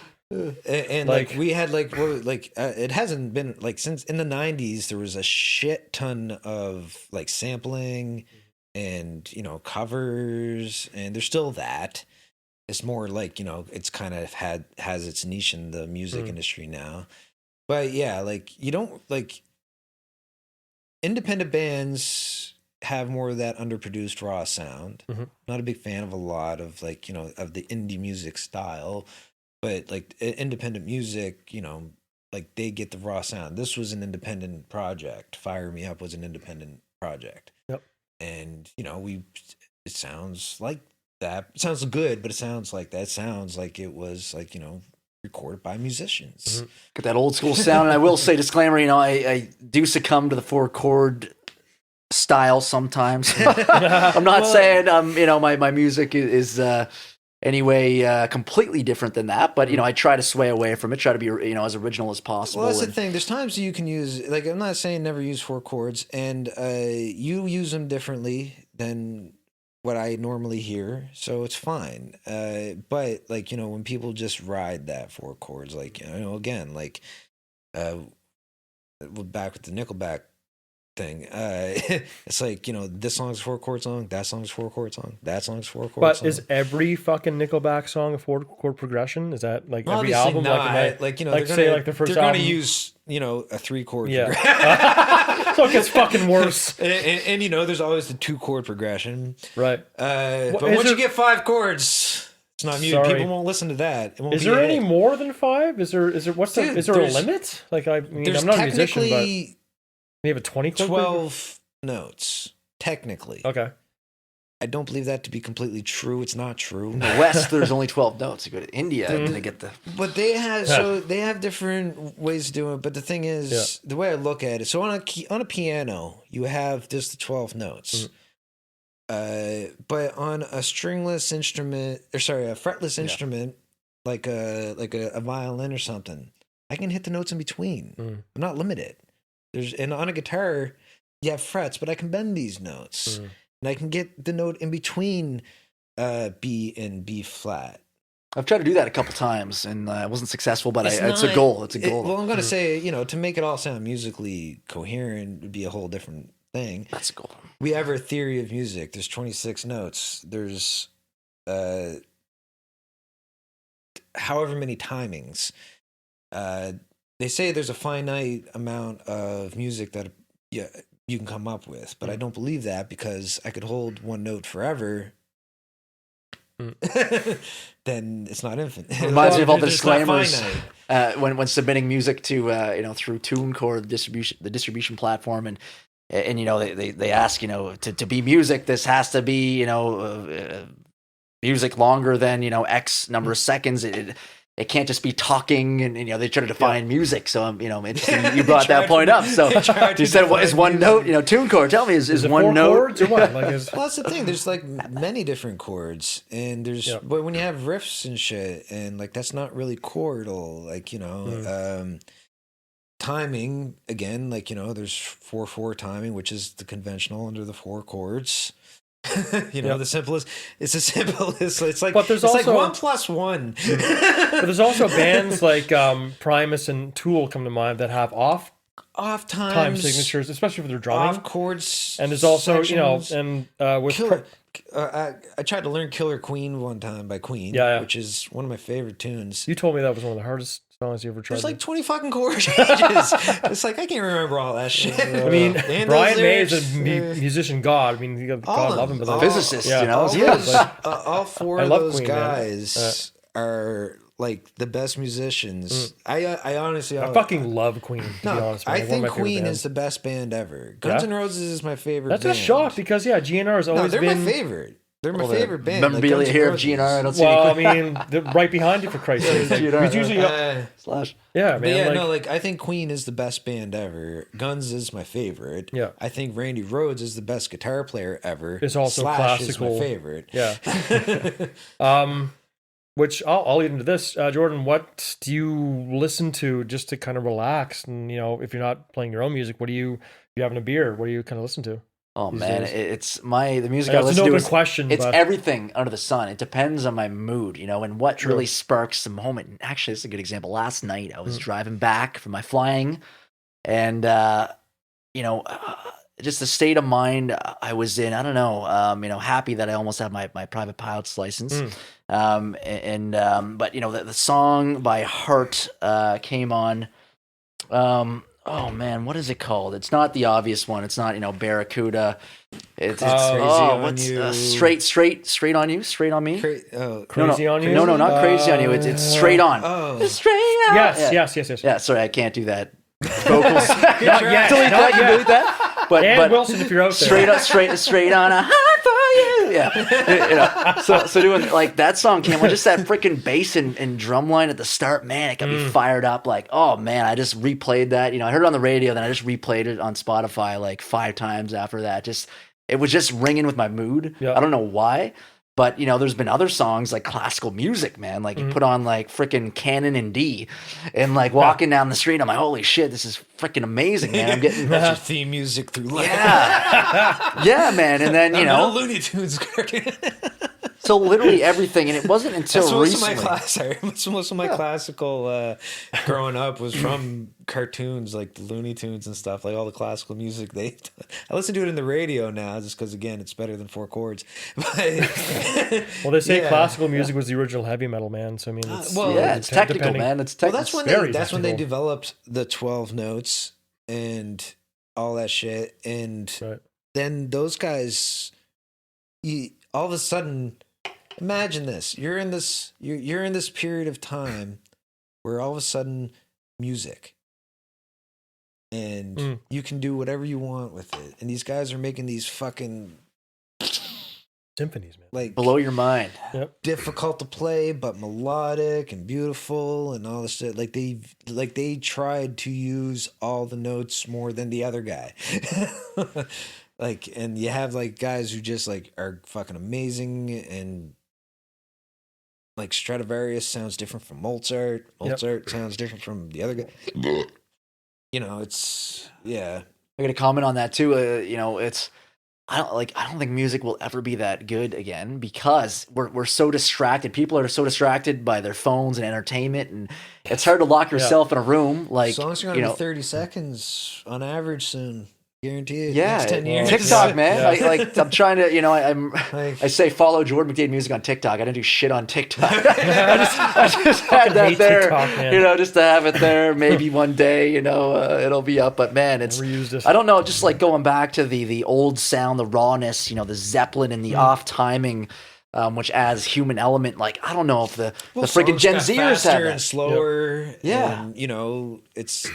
And like we had it hasn't been like since in the 90s there was a shit ton of like sampling and covers, and there's still that. It's more like it's kind of has its niche in the music industry now. But yeah, like you don't like independent bands have more of that underproduced raw sound. Not a big fan of a lot of like of the indie music style. But like independent music, like they get the raw sound. This was an independent project. Fire Me Up was an independent project. Yep. And it sounds like that. It sounds good, but it sounds like that. It sounds like it was like recorded by musicians. Got that old school sound. And I will say, disclaimer, I do succumb to the 4-chord style sometimes. I'm not saying my music is anyway completely different than that. But I try to sway away from it, try to be as original as possible. Well, that's the thing. There's times you can use, like, I'm not saying never use 4 chords, and you use them differently than what I normally hear, so it's fine. But like, when people just ride that 4 chords, like, again, like, back with the Nickelback thing, it's like, this song's a 4 chord song, that song's a 4 chord song, that song's a 4 chord But song. is every fucking Nickelback song a 4 chord progression? Is that like every Obviously album? not. Like the first they're album. gonna use a 3 chord Yeah. progression. So it gets fucking worse. and there's always the 2 chord progression. Right. But once you get 5 chords, it's not muted. Sorry. People won't listen to that. It won't Is be there a any hit. more than 5? Is there is there a there's- limit? Like, I mean, There's I'm not a musician, but technically we have a 20 chord 12 notes. Technically. Okay. I don't believe that to be completely true. It's not true. in the West, there's only 12 notes. You go to India, and they get the But they have they have different ways to do it. But the thing is, the way I look at it, so on a piano, you have just the 12 notes. But on a stringless instrument, a fretless instrument, like a violin or something, I can hit the notes in between. I'm not limited. And on a guitar, you have frets, but I can bend these notes. And I can get the note in between B and B flat. I've tried to do that a couple times, and I wasn't successful. But it's a not- goal. It's a goal. Well, I'm going to say, to make it all sound musically coherent would be a whole different thing. That's a goal. We have our theory of music. There's 26 notes. There's however many timings. They say there's a finite amount of music that you can come up with, but I don't believe that, because I could hold one note forever. Then it's not infinite. Reminds me of all the It's not disclaimers finite. when submitting music to through TuneCore, the distribution platform, and they ask to be music, this has to be music longer than X number of seconds. It can't just be talking, and they try to define music. So I'm interested. You brought that point up. So you said, "What is one note?" TuneCore. Tell me, is it one 4 note? chords or what? Like, Well, that's the thing. There's like many different chords, and but when you have riffs and shit, and like that's not really chordal. Like timing again. Like there's 4/4 timing, which is the conventional under the 4 chords. The simplest. It's the simplest. It's like, but there's it's also like 1 + 1. But there's also bands like Primus and Tool come to mind that have off time signatures, especially for their drumming. Off chords. And there's also sections. with Killer. I tried to learn Killer Queen one time by Queen, which is one of my favorite tunes. You told me that was one of the hardest songs you ever tried. There's like 20 fucking chord changes. It's like I can't remember all that shit. I mean, And Brian those May is lyrics, a musician god. I mean, God love him, but physicist, all 4 I of love those Queen, guys are like the best musicians. I honestly, I fucking love Queen. To be honest, man. I Like, one think of my favorite Queen bands. is the best band ever. Guns N' Roses is my favorite. That's band. a shock because GNR has always they're been my favorite. They're my favorite band. Memorabilia Guns N' here of Roses. GNR. I don't see Well, I any. mean, they're right behind you for Christ's sake. Like, GNR, it's usually Slash. yeah, But man. yeah, like, I think Queen is the best band ever. Guns is my favorite. Yeah. I think Randy Rhoads is the best guitar player ever. It's also Slash is classical. my favorite. Yeah. Which I'll lead into this, Jordan. What do you listen to just to kind of relax? And if you're not playing your own music, if you're having a beer, what do you kind of listen to? Oh these man, days? it's the music I I know it's listen an to. open question, It's but- everything under the sun. It depends on my mood, and what True. really sparks the moment. And actually, this is a good example. Last night, I was driving back from my flying, and just the state of mind I was in. I don't know. Happy that I almost have my private pilot's license. But the song by Heart came on. Oh man, what is it called? It's not the obvious one. It's not Barracuda. It's straight on you, straight on me. Crazy on you? No, not crazy on you. It's straight on. It's straight on. Yes. Yeah, sorry, I can't do that. Vocals. Not yet. delete Not yet. delete that. But Wilson, if you're out there. straight on a high for you. Yeah, So doing like that song came on, just that freaking bass and drum line at the start. Man, it got me fired up. Like, oh man, I just replayed that. I heard it on the radio, then I just replayed it on Spotify like 5 times after that. It was just ringing with my mood. Yeah. I don't know why. But there's been other songs like classical music, man. Like you put on like freaking Canon in D, and like walking down the street, I'm like, holy shit, this is freaking amazing, man. I'm getting That's your theme music through life. yeah, man. And then Looney Tunes cartoon. so literally everything, and it wasn't until recently. Most of my classical growing up was from cartoons like the Looney Tunes and stuff, like all the classical music. I listen to it in the radio now just because, again, it's better than 4 chords. But, well, they say classical music was the original heavy metal, man. So I mean, it's technical, man. It's technical. Well, that's when they developed the 12 notes and all that shit, and then those guys, all of a sudden. Imagine this. You're in this period of time where all of a sudden music and you can do whatever you want with it. And these guys are making these fucking symphonies, man. Like blow your mind. Yep. Difficult to play, but melodic and beautiful and all this shit. Like they tried to use all the notes more than the other guy. And you have like guys who just like are fucking amazing, and like Stradivarius sounds different from Mozart. Mozart sounds different from the other guy. It's I got to comment on that too. I don't think music will ever be that good again because we're so distracted. People are so distracted by their phones and entertainment, and it's hard to lock yourself in a room. Like songs are gonna be 30 seconds on average soon. Guarantee it. Yeah, next 10 years. TikTok, man. Yeah. I'm trying to, I say follow Jordan McDade music on TikTok. I didn't do shit on TikTok. I just had that there, TikTok, just to have it there. Maybe one day, it'll be up. But man, I don't know. Just like going back to the old sound, the rawness, the Zeppelin and the off timing. Which adds human element. Like I don't know if the freaking Gen Zers have that. And slower. Yeah, and, it's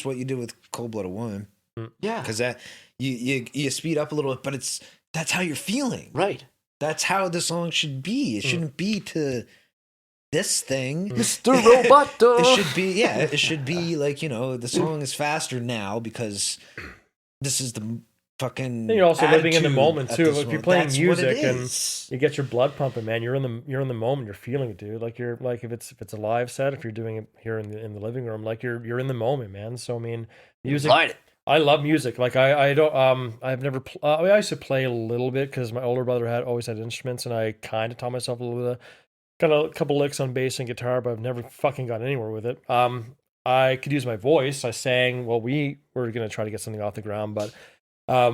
what you do with Cold Blooded Woman. Yeah, because that you speed up a little bit, but that's how you're feeling, right? That's how the song should be. It shouldn't be to this thing, Mr. Roboto. It should be like the song is faster now because this is the fucking. And you're also living in the moment too. If you're playing That's music and you get your blood pumping, man, you're in the moment. You're feeling it, dude. Like you're like if it's a live set, if you're doing it here in the living room, like you're in the moment, man. So I mean, music. I love music. Like I don't I've never I used to play a little bit because my older brother always had instruments, and I kind of taught myself a little bit. Got a couple licks on bass and guitar, but I've never fucking gotten anywhere with it. I could use my voice. I sang. Well, we were gonna try to get something off the ground, but I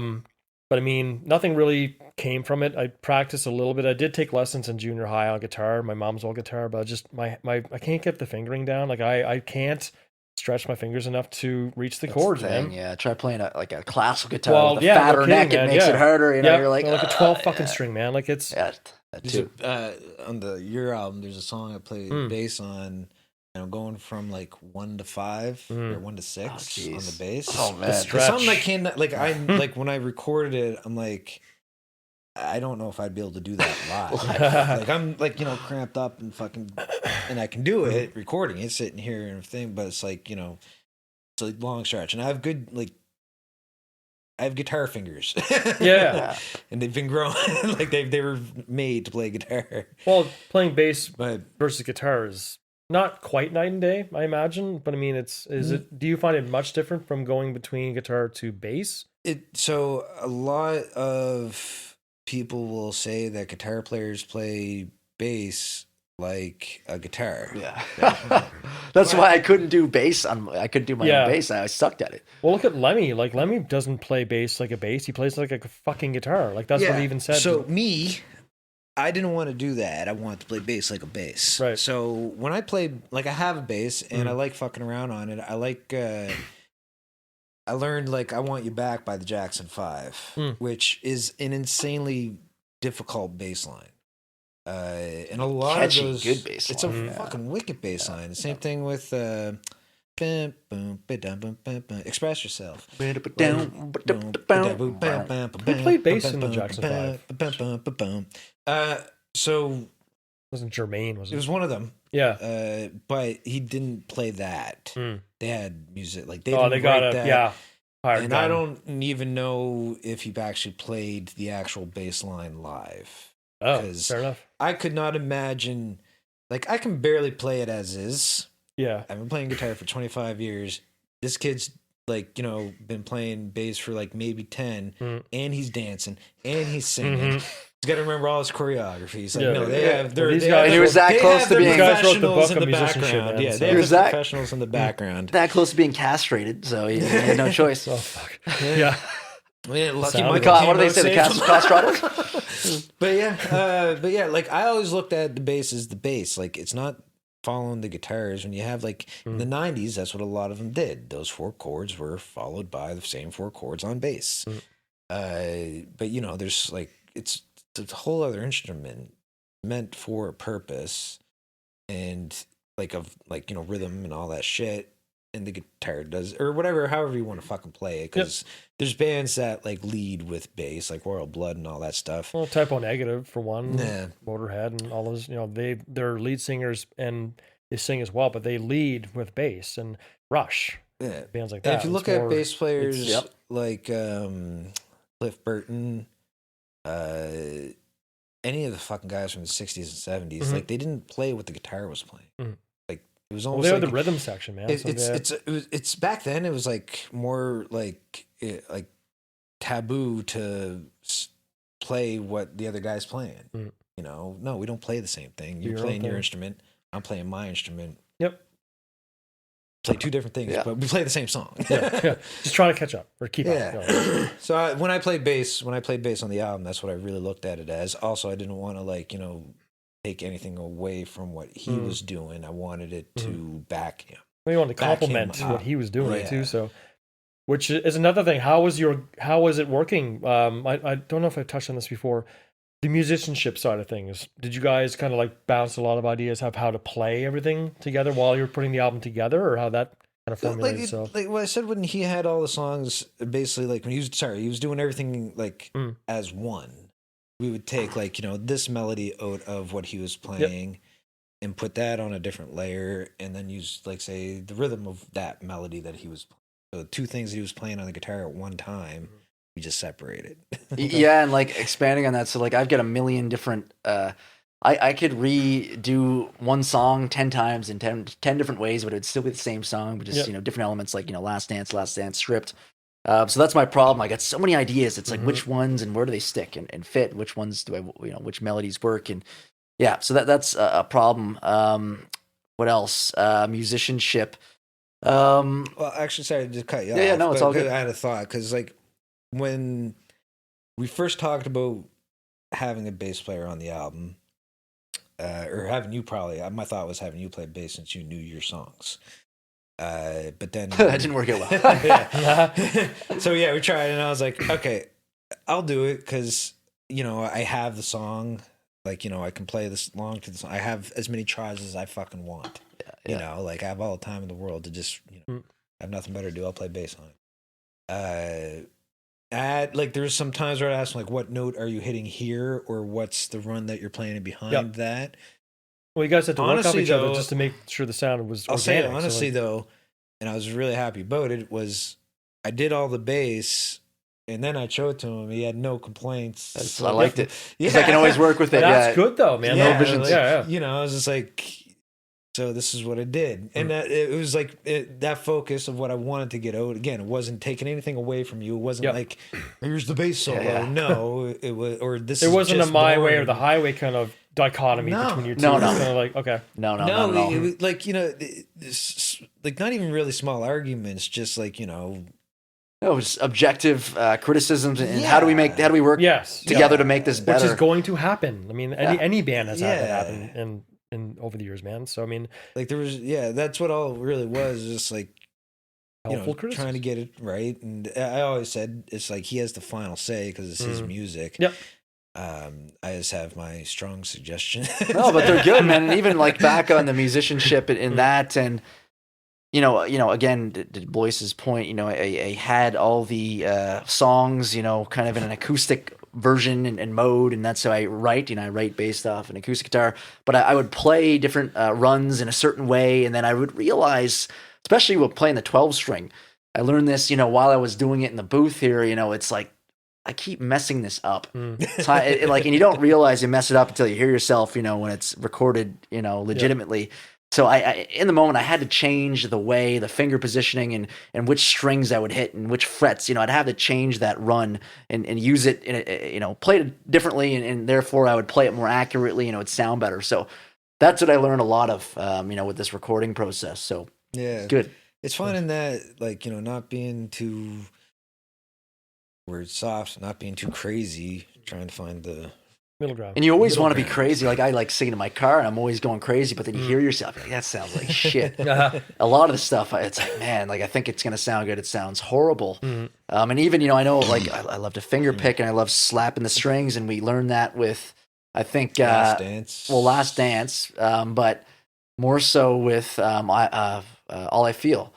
mean, nothing really came from it. I practiced a little bit. I did take lessons in junior high on guitar, my mom's old guitar, but just I can't get the fingering down. Like I can't stretch my fingers enough to reach the chords, man. Yeah, try playing a classical guitar with a fatter neck. It makes it harder. You're like a 12 fucking string, man. Like it's that too. On your album, there's a song I played bass on. I'm going from like 1 to 5 or 1 to 6 on the bass. Oh man, something that came like when I recorded it, I'm like, I don't know if I'd be able to do that live. Like I'm like cramped up and fucking, and I can do it recording it, sitting here and everything, but it's like it's a long stretch, and I have guitar fingers. Yeah. And they've been growing like they were made to play guitar. Well, playing bass versus guitar is not quite night and day, I imagine. But I mean, do you find it much different from going between guitar to bass? So a lot of people will say that guitar players play bass like a guitar. Yeah. That's why I couldn't do bass I couldn't do my own bass. I sucked at it. Well, look at Lemmy. Like Lemmy doesn't play bass like a bass. He plays like a fucking guitar. Like that's what he even said. So I didn't want to do that. I wanted to play bass like a bass. Right. So when I played, like I have a bass and I like fucking around on it. I like, I learned like I Want You Back by the Jackson 5, which is an insanely difficult bass line. And a lot catchy, of those, good bass it's line. a fucking wicked bass line. The same thing with, Express Yourself. Who played bass in the Jackson 5? So wasn't Jermaine, was it? It was one of them. Yeah. But he didn't play that. They had music like they got that. Yeah. And I don't even know if he actually played the actual bass line live. Oh, 'Cause fair enough. I could not imagine, like, I can barely play it as is. Yeah. I've been playing guitar for 25 years. This kid's like, been playing bass for like maybe 10, and he's dancing and he's singing. He's got to remember all his choreography. He's like, Yeah. no, they Yeah. have their, Well, these they guys- have And he their- was that they close have to their being- These guys wrote the professionals book in of the musicianship, background. man, Yeah, so- they He have was the that- professionals in the background. That close to being castrated, so he had no choice. Oh fuck. Yeah. Yeah, lucky Sound Michael What do they Caine say? The saved him. castrados? But yeah, like I always looked at the bass as the bass. Like it's not following the guitars. When you have like in the 90s, that's what a lot of them did. Those 4 chords were followed by the same 4 chords on bass. But there's like it's a whole other instrument meant for a purpose, and like rhythm and all that shit. And the guitar does, or whatever, however you want to fucking play it. Because there's bands that like lead with bass, like Royal Blood and all that stuff. Well, Typo Negative for one. Yeah. Motorhead and all those. They're lead singers and they sing as well, but they lead with bass. And Rush, Yeah. bands like And that. if you look it's at more- bass players Yep. like Cliff Burton, any of the fucking guys from the 60s and 70s, like they didn't play what the guitar was playing. Like it was Well, almost they like are the rhythm section, man. So it's back then. It was like more like taboo to play what the other guy's playing. No, we don't play the same thing. You're Your own playing your thing. instrument. I'm playing my instrument. Yep. Play 2 different things, Yeah. but we play the same song. yeah. Just trying to catch up or keep Yeah. up. So when I played bass on the album, that's what I really looked at it as. Also, I didn't want to take anything away from what he was doing. I wanted it to back him. We wanted to Back him compliment up. what he was doing Yeah. too. So, which is another thing. How is it working? I don't know if I've touched on this before. The musicianship side of things. Did you guys kind of like bounce a lot of ideas of how to play everything together while you're putting the album together, or how that kind of formulated itself? Like what I said when he had all the songs, basically like when he was doing everything like as one. We would take this melody out of what he was playing and put that on a different layer, and then use like say the rhythm of that melody that he was playing. So the 2 things he was playing on the guitar at one time, we just separated. Yeah, and like expanding on that, so like I've got a million different. I could redo one song 10 times in 10 different ways, but it would still be the same song, but just different elements like Last Dance, Stripped. So that's my problem. I got so many ideas. It's like which ones and where do they stick and fit? Which ones do I which melodies work? And yeah, so that's a problem. What else? Musicianship. Well, actually, sorry to cut you off. Yeah, no, it's all good. I had a thought because, like, when we first talked about having a bass player on the album, or having you my thought was having you play bass since you knew your songs. But then That didn't work out well. yeah. So yeah, we tried, and I was like, okay, I'll do it because I have the song. Like I can play this long to the song. I have as many tries as I fucking want. Yeah. Like I have all the time in the world to just have nothing better to do. I'll play bass on it. There's some times where I ask like, what note are you hitting here, or what's the run that you're playing behind that? Well, you guys had to work off Honestly, each other though, just to make sure the sound was I'll organic. say honestly though, and I was really happy about it, was I did all the bass and then I showed it to him. He had no complaints. I liked it because I can always work with it. That's good though, man. No visions. I was just like, so this is what I did, and that it was like that focus of what I wanted to get out. Again, it wasn't taking anything away from you. It wasn't like, here's the bass solo. Yeah. No, it was, or this. It wasn't just a my way boring. or the highway kind of dichotomy between you two. No. It's kind of like, okay, No, It was like like not even really small arguments, just like No, it's objective criticisms and how do we work yes, together to make this better? which is going to happen. I mean, any band has had that Yeah. happen in over the years, man. So I mean, like there was that's what all it really was, just like helpful criticism. trying to get it right. And I always said it's like he has the final say because it's his music. Yep. I just have my strong suggestion. No, but they're good, man. And even like back on the musicianship in that, and again, to Blois's point, I had all the songs, kind of in an acoustic version and mode, and that's how I write. I write based off an acoustic guitar, but I would play different runs in a certain way, and then I would realize, especially with playing the 12 string, I learned this, while I was doing it in the booth here. It's like I keep messing this up. So and you don't realize you mess it up until you hear yourself, when it's recorded, legitimately. So I in the moment I had to change the way, the finger positioning and which strings I would hit and which frets, I'd have to change that run and use it, play it differently. And therefore I would play it more accurately, it'd sound better. So that's what I learned a lot of, with this recording process. So yeah, it's good. It's finding that, not being too word soft, not being too crazy, trying to find the middle ground. And you always want to be crazy. Like I like singing in my car and I'm always going crazy, but then you hear yourself, you're like, that sounds like shit. A lot of the stuff, it's like, man, I think it's going to sound good. It sounds horrible. And even, I know I love to finger pick and I love slapping the strings. And we learned that with, I think, Last Dance. Last Dance, but more so with All I Feel.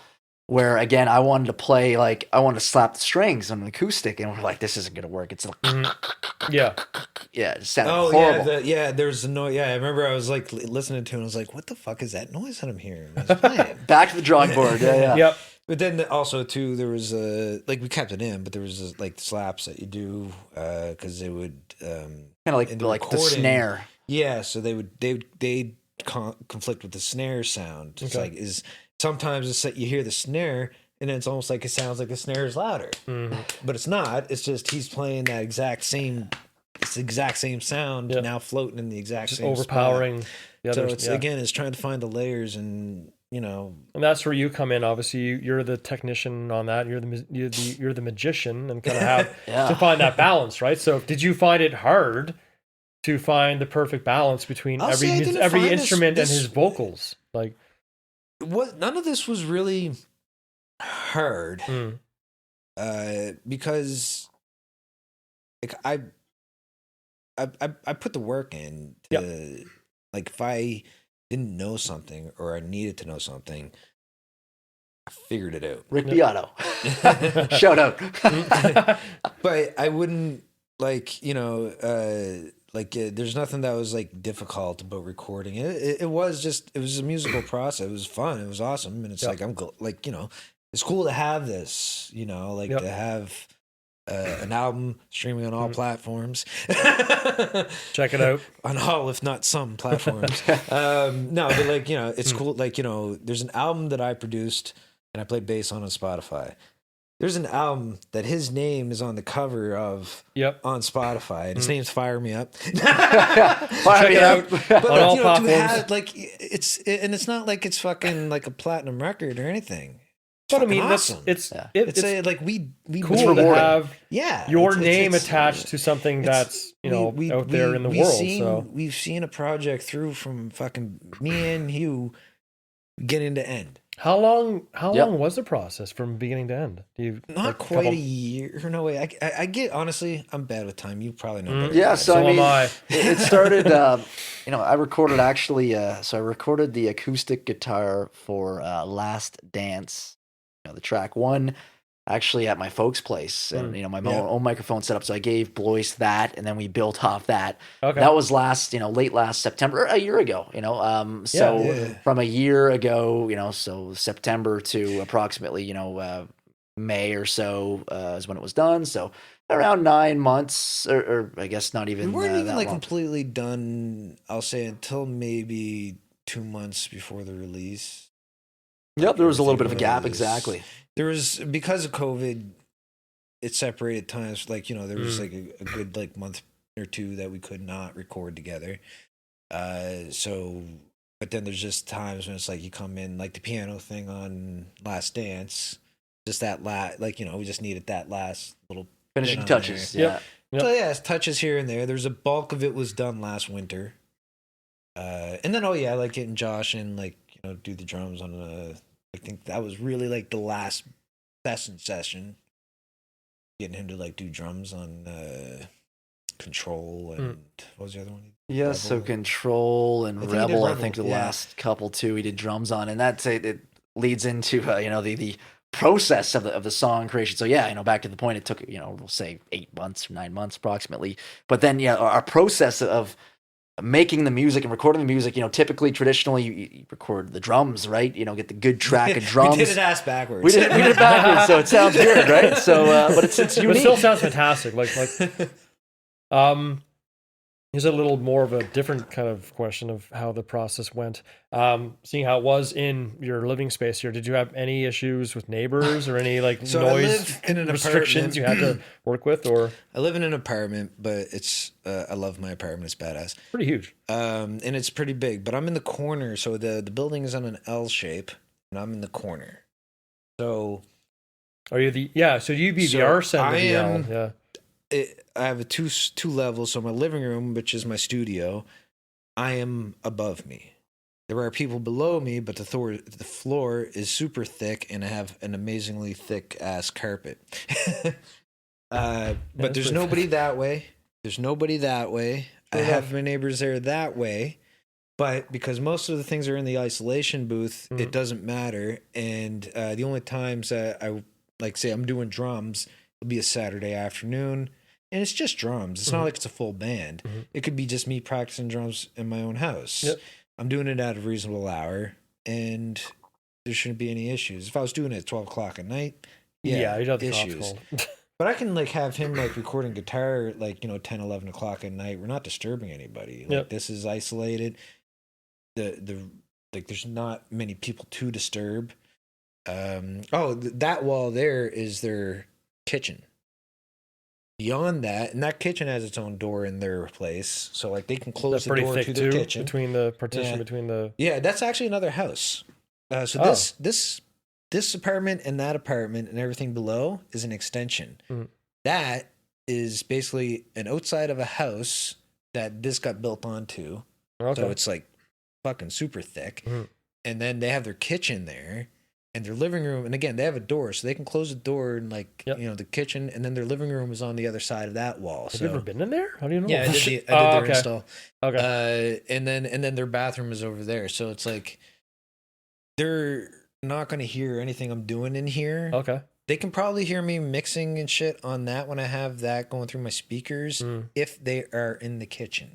Where again, I wanted to play I wanted to slap the strings on an acoustic, and we're like, this isn't gonna work. It's like, yeah, it sounded horrible. There's a noise. Yeah, I remember I was listening to it, and I was like, what the fuck is that noise that I'm hearing? I was playing. Back to the drawing board. Yeah. Yep. But then also too, there was we kept it in, but there was slaps that you do because they would kind of like the snare. Yeah, so they'd conflict with the snare sound. It's Okay. Sometimes it's that you hear the snare and then it's almost like it sounds like the snare is louder, but it's not. It's just he's playing that exact same sound now floating in the exact same overpowering. spot. So it's it's trying to find the layers and and that's where you come in. Obviously, you're the technician on that. You're the magician and kind of have to find that balance, right? So did you find it hard to find the perfect balance between every instrument and his vocals? None of this was really hard because I put the work in to if I didn't know something or I needed to know something, I figured it out. Rick Beato. Shout out. But I wouldn't there's nothing that was difficult about recording it. It was a musical process. It was fun. It was awesome. And it's it's cool to have this, to have an album streaming on all platforms. Check it out. On all, if not some platforms. No, but it's cool. There's an album that I produced and I played bass on Spotify. There's an album that his name is on the cover of on Spotify. And his name's Fire Me Up. Fire Me Up. But on all platforms. It's not like it's fucking a platinum record or anything. But I mean, awesome. it's we cool to have your name it's attached to something that's out there in the world. We've seen a project through from fucking me and you beginning to end. How long was the process from beginning to end? Not quite a year. No way. I get, honestly, I'm bad with time. You probably know better. Yeah, so am I. It started, I recorded I recorded the acoustic guitar for Last Dance, the track one, actually at my folks' place, and my own microphone set up. So I gave Blois that, and then we built off that. Okay. That was late last September, a year ago. From a year ago, so September to approximately May or so is when it was done. So around 9 months, or I guess not even. We weren't even that long. Completely done. I'll say until maybe 2 months before the release. Yep, there was a little bit of a gap. Exactly. There was, because of COVID, it separated times. There was a good month or two that we could not record together. But then there's just times when it's you come in, the piano thing on Last Dance, just that we just needed that last little finishing touches. Yep. So touches here and there. There's a bulk of it was done last winter. And then getting Josh in do the drums on I think that was really the last session, getting him to do drums on Control and what was the other one? Yeah, Rebel. so Control and Rebel, I think the last couple too he did drums on, and that's it leads into the process of the song creation. So back to the point, it took we'll say 8 months or 9 months approximately, but then our process of making the music and recording the music, typically, traditionally, you record the drums, right? Get the good track of drums. We did it ass backwards. We did it backwards, so it sounds good, right? So, but it's unique. But it still sounds fantastic. Here's a little more of a different kind of question of how the process went. Seeing how it was in your living space here, did you have any issues with neighbors or any So noise I live in an restrictions you had to work with? Or I live in an apartment, but it's I love my apartment. It's badass. pretty huge. And it's pretty big, but I'm in the corner, so the building is on an L shape, and I'm in the corner. So Are you so you'd be the So arse end of I the L. am- Yeah. I have a two levels. So my living room, which is my studio, I am above me. There are people below me, but the floor is super thick, and I have an amazingly thick ass carpet. But there's nobody that way. There's nobody that way. I have my neighbors there that way. But because most of the things are in the isolation booth, it doesn't matter. And the only times that I say I'm doing drums, it'll be a Saturday afternoon. And it's just drums. It's not like it's a full band. It could be just me practicing drums in my own house. Yep. I'm doing it at a reasonable hour, and there shouldn't be any issues. If I was doing it at 12 o'clock at night, Yeah, you'd have the cops issues. called. But I can have him recording guitar 10, 11 o'clock at night. We're not disturbing anybody. This is isolated. There's not many people to disturb. That wall there is their kitchen. Beyond that, and that kitchen has its own door in their place, so they can close That's the pretty door thick to too, the kitchen. between the partition between the. Yeah, that's actually another house. This apartment and that apartment and everything below is an extension. That is basically an outside of a house that this got built onto. Okay. So it's fucking super thick. And then they have their kitchen there and their living room. And again, they have a door, so they can close the door and the kitchen. And then their living room is on the other side of that wall. Have you ever been in there? How do you know? Yeah, I did their okay. install. Okay. And then their bathroom is over there. So it's they're not going to hear anything I'm doing in here. Okay. They can probably hear me mixing and shit on that when I have that going through my speakers if they are in the kitchen.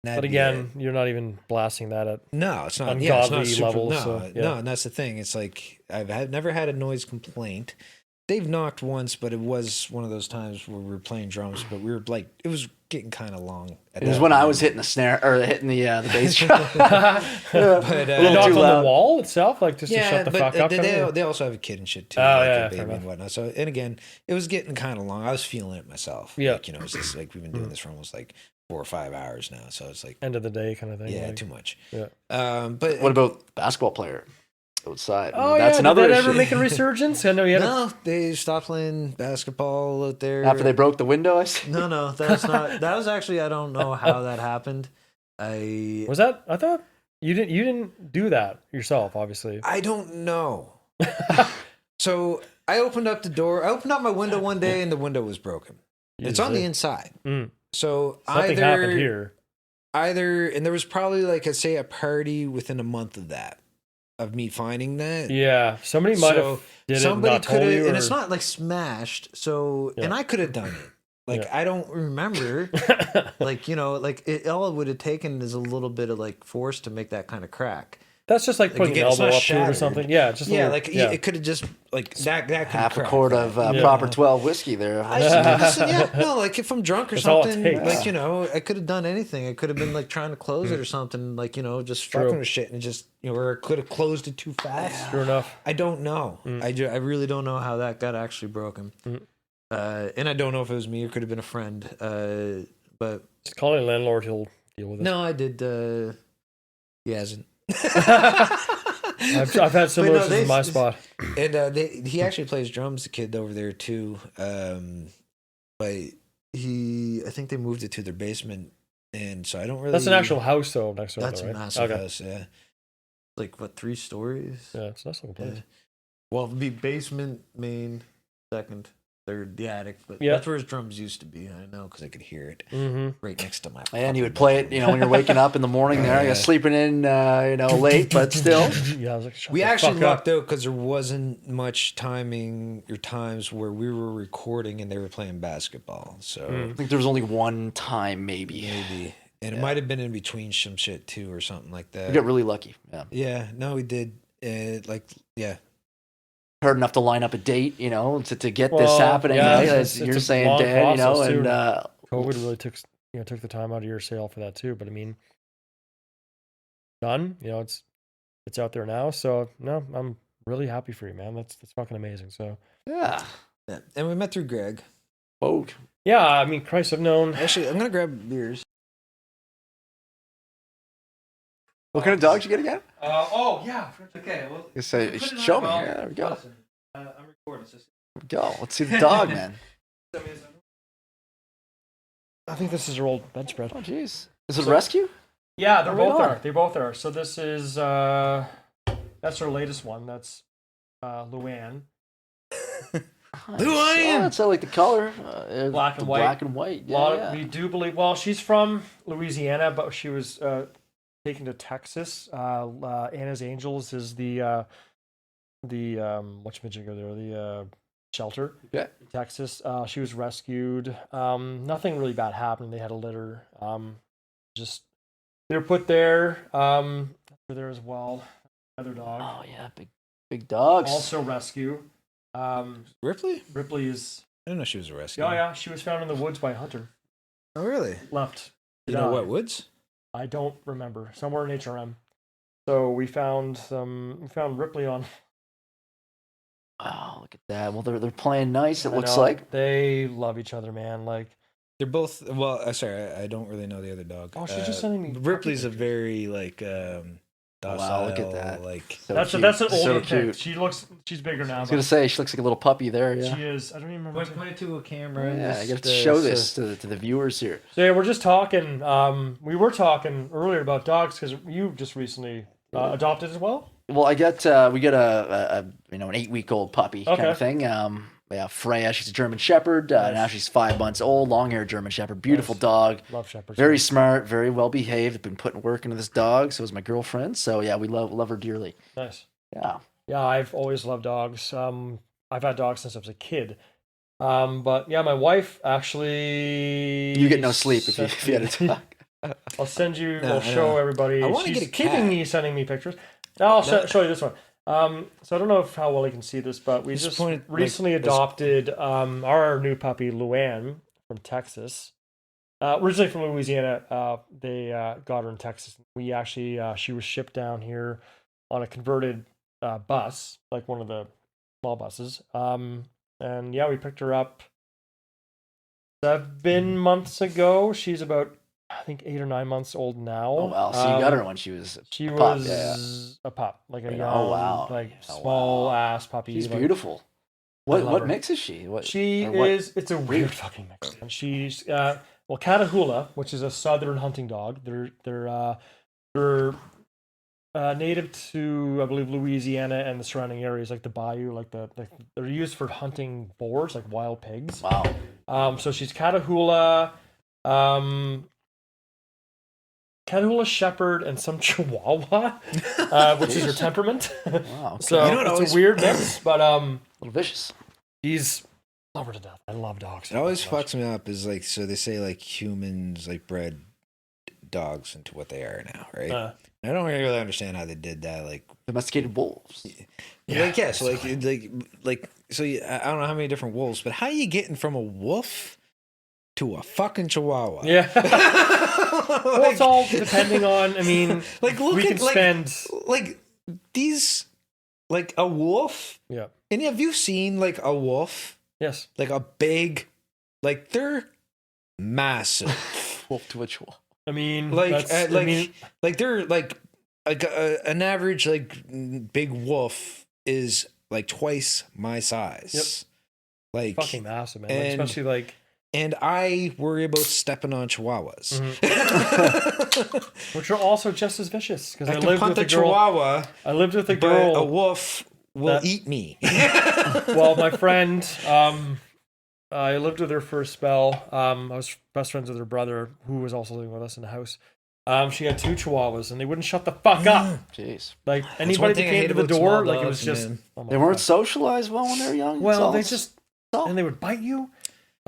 But again, you're not even blasting that at no, it's not. ungodly Yeah, it's not super, levels. No, So, yeah. no, and that's the thing. It's I've never had a noise complaint. They've knocked once, but it was one of those times where we were playing drums, but we were it was getting kind of long. It was when I was hitting the snare or hitting the bass drum. But They knocked on the wall itself, just to shut the fuck up. They also have a kid and shit too, a baby and whatnot. So, and again, it was getting kind of long. I was feeling it myself. Yeah, it's just we've been doing this for almost 4 or 5 hours now. So it's end of the day kind of thing. Yeah, too much. Yeah. But what about basketball player outside? Oh, that's another Did that issue. ever make a resurgence? I know you had. No, they stopped playing basketball out there After they broke the window. No, that's not. That was actually, I don't know how that happened. Was that? I thought you didn't do that yourself, obviously. I don't know. So I opened up the door. I opened up my window one day, and the window was broken. It's on the inside. So something happened here. And there was probably a party within a month of that, of me finding that. Yeah, somebody might have did somebody it, not told you, and it's not smashed. So, and I could have done it. I don't remember. It all it would have taken is a little bit of force to make that kind of crack. That's just putting an elbow up to it or something. Yeah, just it could have just that half a quart of proper 12 whiskey there. If I'm drunk or That's all it something, takes. I could have done anything. I could have been trying to close it or something, just fucking with shit, and just or I could have closed it too fast. Sure enough. I don't know. I really don't know how that got actually broken, and I don't know if it was me or could have been a friend. But just call a landlord; he'll deal with it. No, I did. He hasn't. I've had similar issues in my spot. And he actually plays drums, the kid over there too. But I think they moved it to their basement, and so I don't really. That's an actual house though, next door. That's right? a massive house, yeah. 3 stories? Yeah, it's a nice little place. Yeah. Well, it'd be basement, main, second, third, the attic. But Yeah. that's where his drums used to be. I know because I could hear it right next to my. And you would play it, when you're waking up in the morning there, you're sleeping in, late, but still. Yeah, I was like, shut We the actually fuck up. lucked out because there wasn't much timing or times where we were recording and they were playing basketball. So I think there was only one time, maybe. And it might have been in between some shit too, or something like that. We got really lucky. Yeah. Yeah, no, we did. Yeah. Hard enough to line up a date, to get Well, this happening, yeah, right? it's As you're a saying, long Dan, process, too. and COVID really took the time out of your sail for that too. But I mean, done. It's out there now. So no, I'm really happy for you, man. That's fucking amazing. So yeah. And we met through Greg. Oh, yeah, I mean, Christ, I've known. Actually, I'm gonna grab beers. what kind of dog did you get again? Oh yeah. Okay, well, You say, put it on- show me. well, Yeah, there we go. listen, I'm recording. So There we go. Let's see the dog, man. I think this is her old bedspread. Oh, jeez. Is it a rescue? Yeah, Oh, right on. They both are. So this is that's our latest one. That's Luann. Nice. Luann! Oh, that's like the color. Black and the white. Black and white. A lot Yeah, of, we do believe. Well, she's from Louisiana, but she was taken to Texas. Anna's Angels is the whatchamajigger there, the shelter. Yeah. In Texas. She was rescued. Nothing really bad happened. They had a litter. Just they were put there. They're there as well. Another dog. Oh yeah, big dogs. Also rescue. Ripley? Ripley is. I didn't know she was a rescue. Oh yeah, she was found in the woods by a hunter. Oh, really? Left. You know what woods? I don't remember. Somewhere in HRM. So we found Ripley on. Oh, look at that. Well, they're playing nice. It I looks know, like. they love each other, man. Like, They're both. Well, sorry, I don't really know the other dog. oh, she's just sending me. Ripley's a pictures. very docile. Wow, look at that. So That's cute. an So older cute. pic. She's bigger now. I was gonna say she looks like a little puppy there. Yeah. She is. I don't even remember. point it to a camera. Yeah, I Just, got to show this to the viewers here. So yeah, we're just talking. We were talking earlier about dogs because you just recently adopted as well. Well, we got an 8-week-old puppy kind Okay. of thing. Yeah, Freya. She's a German Shepherd. Nice. Now she's 5 months old. Long-haired German Shepherd. Beautiful Nice. dog. Love shepherds. Very smart. Very well behaved. I've been putting work into this dog. So is my girlfriend. So yeah, we love her dearly. nice. Yeah. Yeah, I've always loved dogs. I've had dogs since I was a kid. But yeah, my wife actually. You get no sleep if you had a dog. I'll send you. No, I'll show everybody. I wanna She's get a keeping cat. me sending me pictures. Now I'll show you this one. So I don't know how well you can see this, but we This just point, recently adopted our new puppy Luann from Texas. Originally from Louisiana, they got her in Texas. We actually she was shipped down here on a converted bus, like one of the small buses. And yeah, we picked her up 7 months ago. She's about, I think, 8 or 9 months old now. Oh wow! So you got her when she was She a pup. was Yeah. a pup, like a Yeah. young, Oh, wow. like Oh, small wow. ass puppy. She's like, beautiful. love What her. mix is she? What She or what- is. It's a weird fucking mix. And she's Catahoula, which is a southern hunting dog. They're native to, I believe, Louisiana and the surrounding areas, like the bayou, they're used for hunting boars, like wild pigs. Wow. So she's Catahoula, Catahoula Shepherd, and some Chihuahua, which is her temperament. Wow. Okay. So You know what it's always- a weird mix, but a little vicious. he's love her to death. I love dogs. It always Oh my gosh. fucks me up. Is like, so they say like humans like bred dogs into what they are now, right? I don't really understand how they did that. Like, Domesticated wolves. yeah, so so I don't know how many different wolves, but how are you getting from a wolf to a fucking Chihuahua? Yeah. Well, it's all depending on. I mean, Like, look we at can spend. like these, like a wolf. Yeah. And have you seen like a wolf? Yes. Like a big, like they're massive. Wolf to a chihuahua. I mean, Like, that's, I mean, like they're like an average like big wolf is like twice my size. Yep. Like fucking massive, man. Like, and- especially like, and I worry about stepping on chihuahuas. which are also just as vicious. Because I I can lived punt with the a girl. chihuahua, I lived with a but girl. a wolf will that- eat me. Well, my friend, I lived with her for a spell. I was best friends with her brother, who was also living with us in the house. She had 2 chihuahuas, and they wouldn't shut the fuck up. Jeez. Like one anybody that thing I came hate to the about door, small like it was dogs, just man. oh my They weren't God. socialized well when they were young. Well, they It's just all- and they would bite you.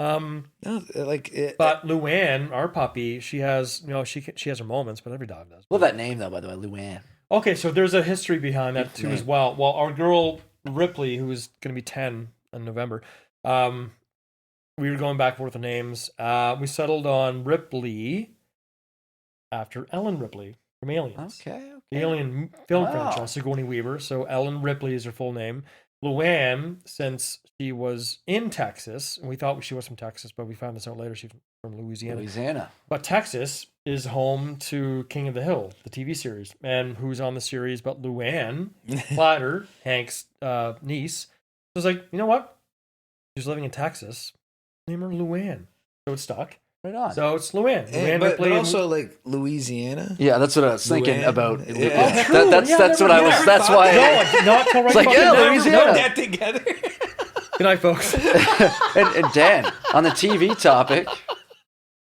No, like But Luann, our puppy, she has she has her moments, but every dog does. Love that name though, by the way, Luann. Okay, so there's a history behind that too as well. Well, our girl Ripley, who is going to be 10 in November, we were going back and forth with the names. We settled on Ripley after Ellen Ripley from Aliens. Okay. The Alien film Wow. franchise, Sigourney Weaver. So Ellen Ripley is her full name. Luann, since she was in Texas, and we thought she was from Texas, but we found this out later. She's from Louisiana. But Texas is home to King of the Hill, the TV series. And who's on the series but Luann Platter, Hank's niece. So I was like, you know what? She's living in Texas. Name her Luann. So it stuck. Right on. So it's Luann. Luann but Ripley. also like Louisiana. Yeah, that's what I was thinking Luann. about. Yeah. That's what I was. That's why. No, I did not till right It's like, fucking yeah, now. Louisiana. Put that together. Good night, folks. and Dan, on the TV topic.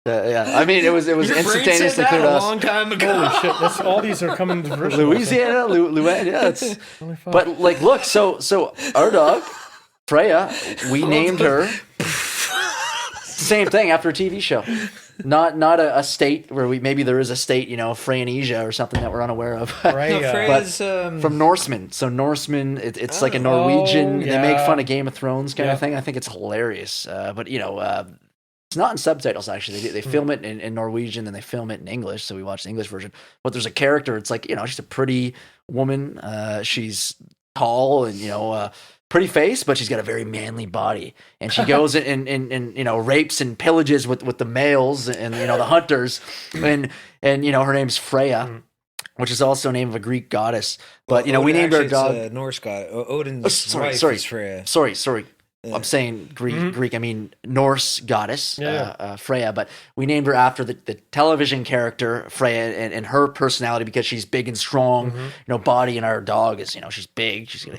Yeah, I mean, it was Your brain instantaneously said that clear to a us. long time ago. Holy shit! That's all these are coming to fruition. Louisiana, Luann, yeah. It's, Holy fuck. but like, look, so our dog Freya, we named her. Same thing after a TV show. Not a state where maybe there is a state, Freyanesia or something that we're unaware of. Freya. No, Freya's, From Norseman. So Norseman, it's like a Norwegian. yeah. They make fun of Game of Thrones kind Yeah. of thing. I think it's hilarious. But it's not in subtitles actually. They film it in Norwegian and they film it in English. So we watch the English version. But there's a character. It's like she's a pretty woman. She's tall and pretty face, but she's got a very manly body, and she goes and rapes and pillages with the males and the hunters, and her name's Freya, which is also a name of a Greek goddess. But we named our dog It's Norse god. Odin's wife is Freya. Sorry. I'm saying Greek. I mean Norse goddess, Freya. But we named her after the television character Freya and her personality because she's big and strong, body, and our dog is she's big. She's gonna.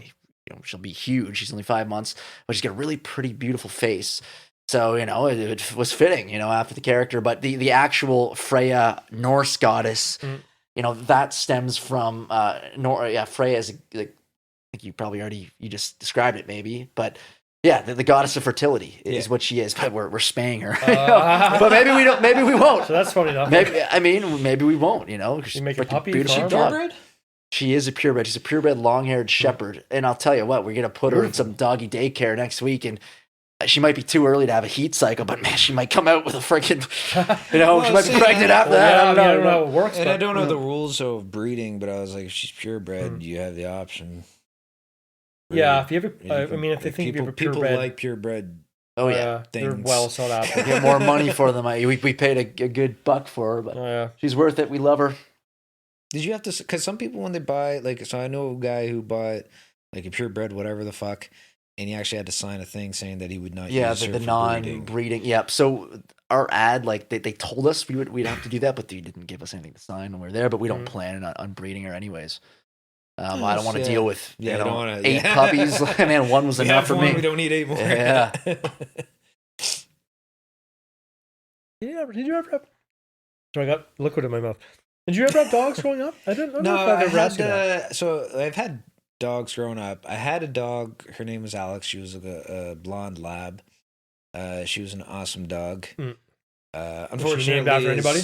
She'll be huge. She's only 5 months, but she's got a really pretty, beautiful face. So, it was fitting, after the character. But the actual Freya Norse goddess, that stems from Freya is I think you probably you just described it maybe, but yeah, the goddess of fertility is what she is. But we're spaying her, but maybe we won't. So that's funny enough. Maybe we won't. You make a puppy beautiful farm? dog. She is a purebred. She's a purebred long-haired shepherd. And I'll tell you what, we're going to put her in some doggy daycare next week. And she might be too early to have a heat cycle, but man, she might come out with a freaking, she might be pregnant after that. I don't know how it works. And I don't know the rules of breeding, but I was like, if she's purebred, you have the option. Yeah, if you ever, if they think you have a people purebred. like purebred. Oh yeah, they're things. well sought after. Get more money for them. We paid a good buck for her, but she's worth it. We love her. Did you have to? Because some people when they buy so I know a guy who bought like a purebred whatever the fuck, and he actually had to sign a thing saying that he would not. use her the for non-breeding. Yep. So our ad, like they told us we'd have to do that, but they didn't give us anything to sign when we were there. But we don't plan on breeding her anyways. I don't want to deal with 8 puppies. Man, one was enough for me. We don't need 8 more. Yeah. Did you ever have? So I got liquid in my mouth. Did you ever have dogs growing up? I don't know if I've ever asked you that. So I've had dogs growing up. I had a dog. Her name was Alex. She was a blonde lab. She was an awesome dog. Unfortunately, was she named after anybody?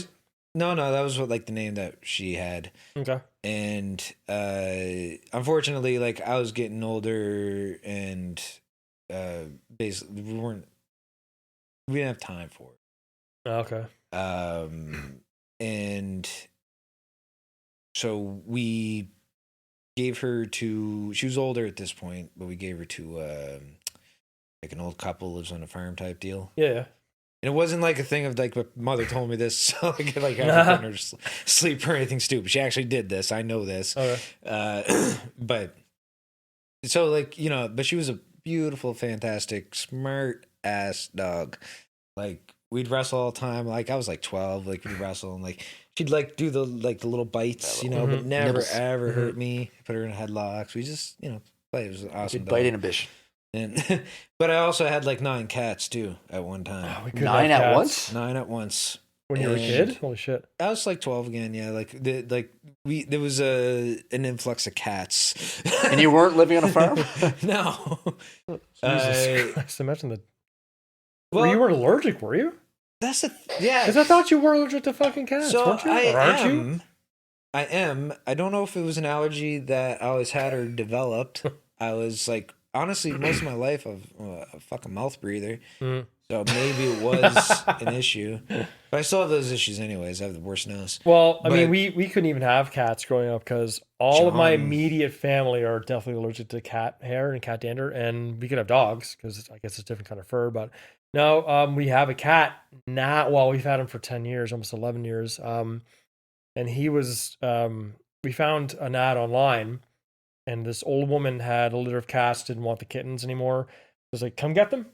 No, that was the name that she had. Okay. And unfortunately, I was getting older, and basically we didn't have time for it. Okay. And so we gave her to. She was older at this point, but we gave her to an old couple lives on a farm type deal. Yeah. And it wasn't a thing of my mother told me this, so I was putting her to sleep or anything stupid. She actually did this. I know this. Okay. But so but she was a beautiful, fantastic, smart ass dog. We'd wrestle all the time. I was 12. We'd wrestle and she'd do the little bites, but never Nibbles. ever hurt me. Put her in headlocks. We just play. It was an awesome. Bite inhibition. And but I also had 9 cats too at one time. 9 at once? 9 at once. When you were a kid? Holy shit! I was 12 again. Yeah, there was an influx of cats. And you weren't living on a farm? No. Jesus Christ! Imagine Well, you weren't allergic, were you? That's yeah. Because I thought you were allergic to fucking cats, So weren't you? Or aren't you? I am. I don't know if it was an allergy that I always had or developed. I was like, honestly, most of my life I've a fucking mouth breather. So maybe it was an issue. But I still have those issues anyways. I have the worst nose. Well, I mean, we couldn't even have cats growing up because all of my immediate family are definitely allergic to cat hair and cat dander, and we could have dogs because I guess it's a different kind of fur. But no, we have a cat now. Well, we've had him for 10 years, almost 11 years. And he was, we found an ad online, and this old woman had a litter of cats, didn't want the kittens anymore. I was like, come get them.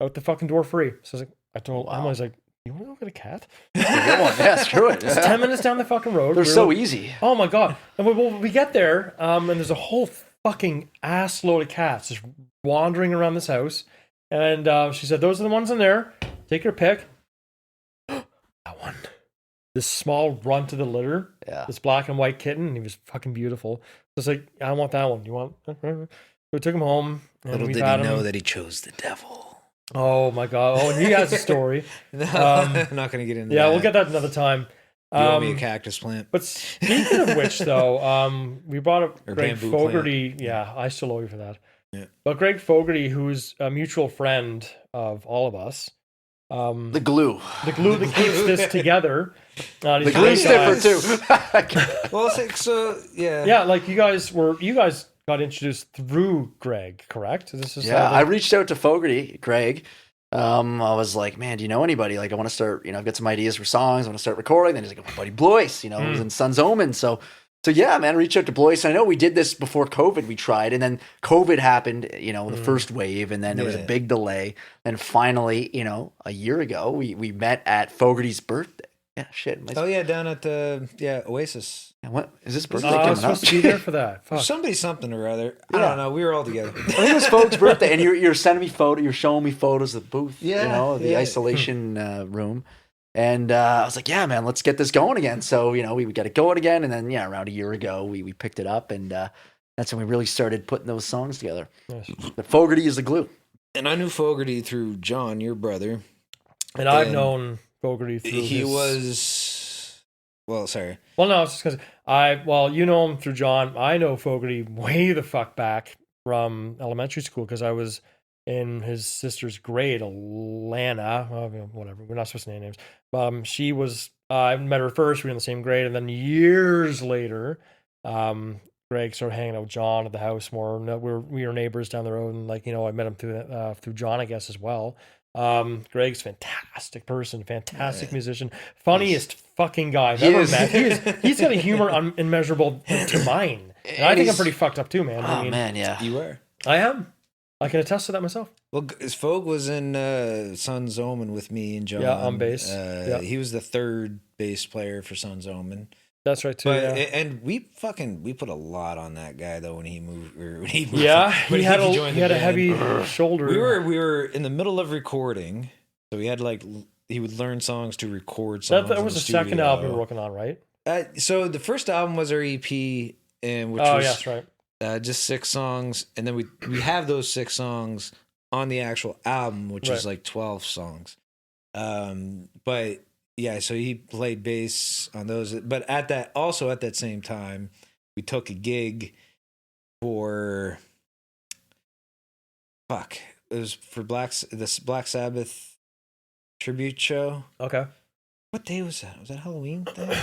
Out the fucking door free. So I told Emma, I was like, you want to go get a cat? Yeah, screw it. It's 10 minutes down the fucking road. They're so easy. Oh my God. And we get there, and there's a whole fucking ass load of cats just wandering around this house. And she said, those are the ones in there. Take your pick. That one. This small runt of the litter. Yeah. This black and white kitten. And he was fucking beautiful. So it's like, I want that one. You want? So we took him home. And Little did he know that he chose the devil. Oh my God. Oh, and he has a story. I'm not going to get into that. Yeah, we'll get that another time. You owe me a cactus plant. But speaking of which, though, we brought up Greg Fogarty. Plant. Yeah, I still owe you for that. Yeah. But Greg Fogarty, who's a mutual friend of all of us. The glue that keeps this together. The glue sniffer too. Well, so yeah. Yeah, like you guys got introduced through Greg, correct? I reached out to Fogarty, Greg. I was like, man, do you know anybody? Like, I want to start, I've got some ideas for songs. I want to start recording. Then he's like, my buddy Blois, who's in Sun's Omen. So yeah, man, reach out to Blois. I know we did this before COVID. We tried, and then COVID happened, the first wave, and then there was a big delay. And finally, a year ago, we met at Fogarty's birthday. Yeah, shit. Down at the Oasis. What is this birthday I coming was supposed to be there for that. Fuck. Something or other. I don't know. We were all together. I think it was Fogarty's birthday, and you're sending me you're showing me photos of the booth, the isolation room. And I was like, yeah, man, let's get this going again. So, we got it going again. And then, around a year ago, we picked it up. And that's when we really started putting those songs together. Nice. But Fogarty is the glue. And I knew Fogarty through John, your brother. And I've known Fogarty through Well, sorry. Well, no, it's just because you know him through John. I know Fogarty way the fuck back from elementary school because I was in his sister's grade, Alana, whatever. We're not supposed to name names. She was, I met her first. We were in the same grade. And then years later, Greg started hanging out with John at the house more. We were neighbors down the road. And I met him through John, I guess, as well. Greg's fantastic person, fantastic musician, funniest fucking guy I've ever met. He's got a humor immeasurable to mine. And I think I'm pretty fucked up too, man. Man, yeah. You were. I am. I can attest to that myself. Well, Fogue was in Sun's Omen with me and John. Yeah, on bass. He was the third bass player for Sun's Omen. That's right too. And we put a lot on that guy though when he moved. Yeah, he had a heavy shoulder. We were in the middle of recording, so we had he would learn songs to record songs. That was the second album we were working on, right? So the first album was our EP, and which was yes, right. Just 6 songs, and then we have those 6 songs on the actual album, which is 12 songs. But yeah, so he played bass on those. But at that same time, we took a gig for it was for this Black Sabbath tribute show. Okay. What day was that? Was that Halloween thing? I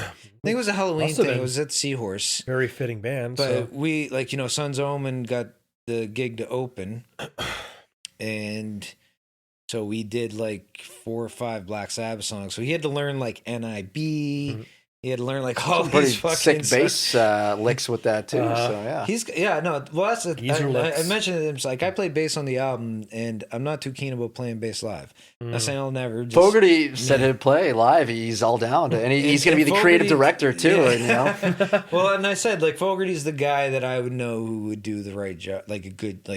think it was a Halloween thing. It was at Seahorse. Very fitting band. But we, Sun's Omen got the gig to open. And so we did 4 or 5 Black Sabbath songs. So he had to learn NIB. Mm-hmm. He had to learn all these fucking sick bass licks with that too. So yeah, that's I mentioned it. I played bass on the album, and I'm not too keen about playing bass live. Not saying I'll never. Fogarty said he'd play live. He's all down, and he's going to be the creative director too. Yeah. Well, and I said Fogarty's the guy that I would know who would do the right job, a good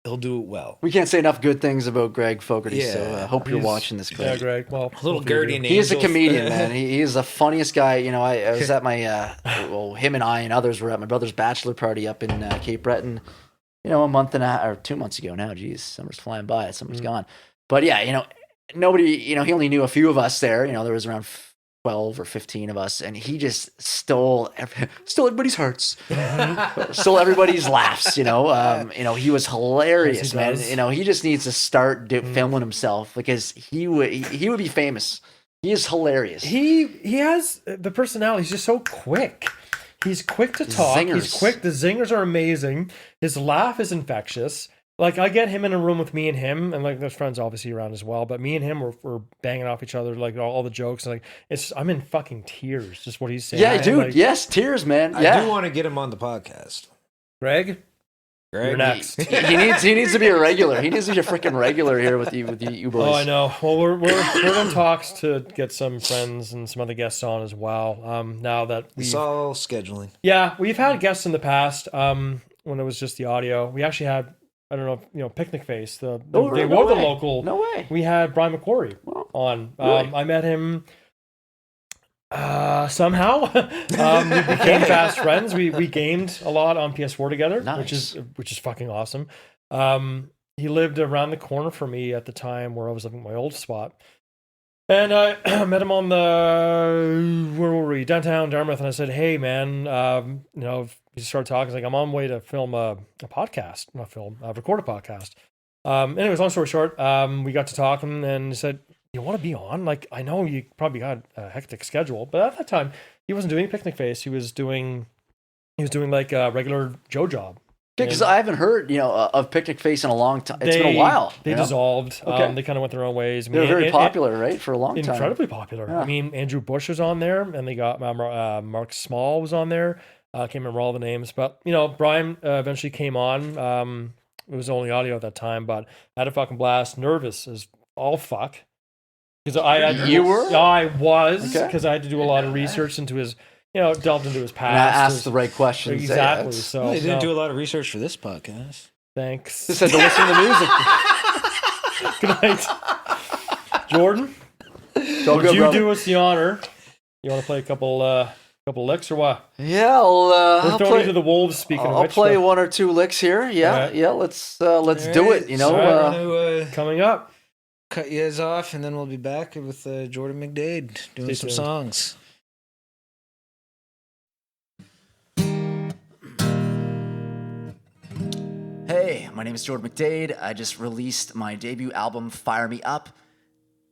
He'll do it well. We can't say enough good things about Greg Fogarty, so I hope you're watching this, Greg. Yeah, Greg. Well, little guardian angel. He is a comedian, man. He is the funniest guy. I was at my, him and I and others were at my brother's bachelor party up in Cape Breton, a month and a half, or 2 months ago now. Geez, summer's flying by. Summer's gone. But yeah, nobody, he only knew a few of us there. There was around 12 or 15 of us, and he just stole everybody's hearts, stole everybody's laughs. He was hilarious, man. does. He just needs to start filming himself because he would be famous. He is hilarious. He has the personality. He's just so quick. He's quick to talk. Zingers. He's quick. The zingers are amazing. His laugh is infectious. Like, I get him in a room with me and him, and like there's friends obviously around as well. But me and him we're banging off each other, like all the jokes. Like I'm in fucking tears just what he's saying. Yeah, dude. Like, yes, tears, man. Yeah. I do want to get him on the podcast. Greg, you're next. He needs to be a regular. He needs to be a freaking regular here with you boys. Oh, I know. Well, we're in talks to get some friends and some other guests on as well. Now that It's all scheduling. Yeah, we've had guests in the past. When it was just the audio, we actually had. I don't know if Picnic Face. They were the local. No way. We had Brian McQuarrie on. Really? I met him somehow. We became fast friends. We gamed a lot on PS4 together, Nice. which is fucking awesome. He lived around the corner from me at the time where I was living at my old spot. And I met him on where were we? Downtown Dartmouth, and I said, "Hey, man, we started talking. He's like, I'm on my way to film a podcast, record a podcast." Anyways, long story short, we got to talking, and he said, "You want to be on? Like, I know you probably got a hectic schedule, but at that time, he wasn't doing Picnic Face. He was doing like a regular Joe job." Because I haven't heard, of Picnic Face in a long time. It's been a while. They dissolved. Okay. They kind of went their own ways. They were very popular, right, for a long time. Incredibly popular. Yeah. I mean, Andrew Bush was on there, and they got Mark Small was on there. I can't remember all the names, but Brian eventually came on. It was only audio at that time, but I had a fucking blast. Nervous as all fuck. Because You were? I was, Okay. because I had to do a lot of research into his, delved into his And I past. asked the right questions. Exactly. Yeah, So Well, you didn't do a lot of research for this podcast. thanks. just had to listen to the music. Good night, Jordan. Go, Would you brother. do us the honor? You want to play a couple licks or what? Yeah, We're I'll throwing play. you to the wolves. Speaking of I'll which, play but one or two licks here. Yeah, Alright. yeah. Let's do it. I'm going to coming up. cut you guys off, and then we'll be back with Jordan McDade doing Stay some tuned. songs. Hey, my name is Jordan McDade. I just released my debut album, Fire Me Up.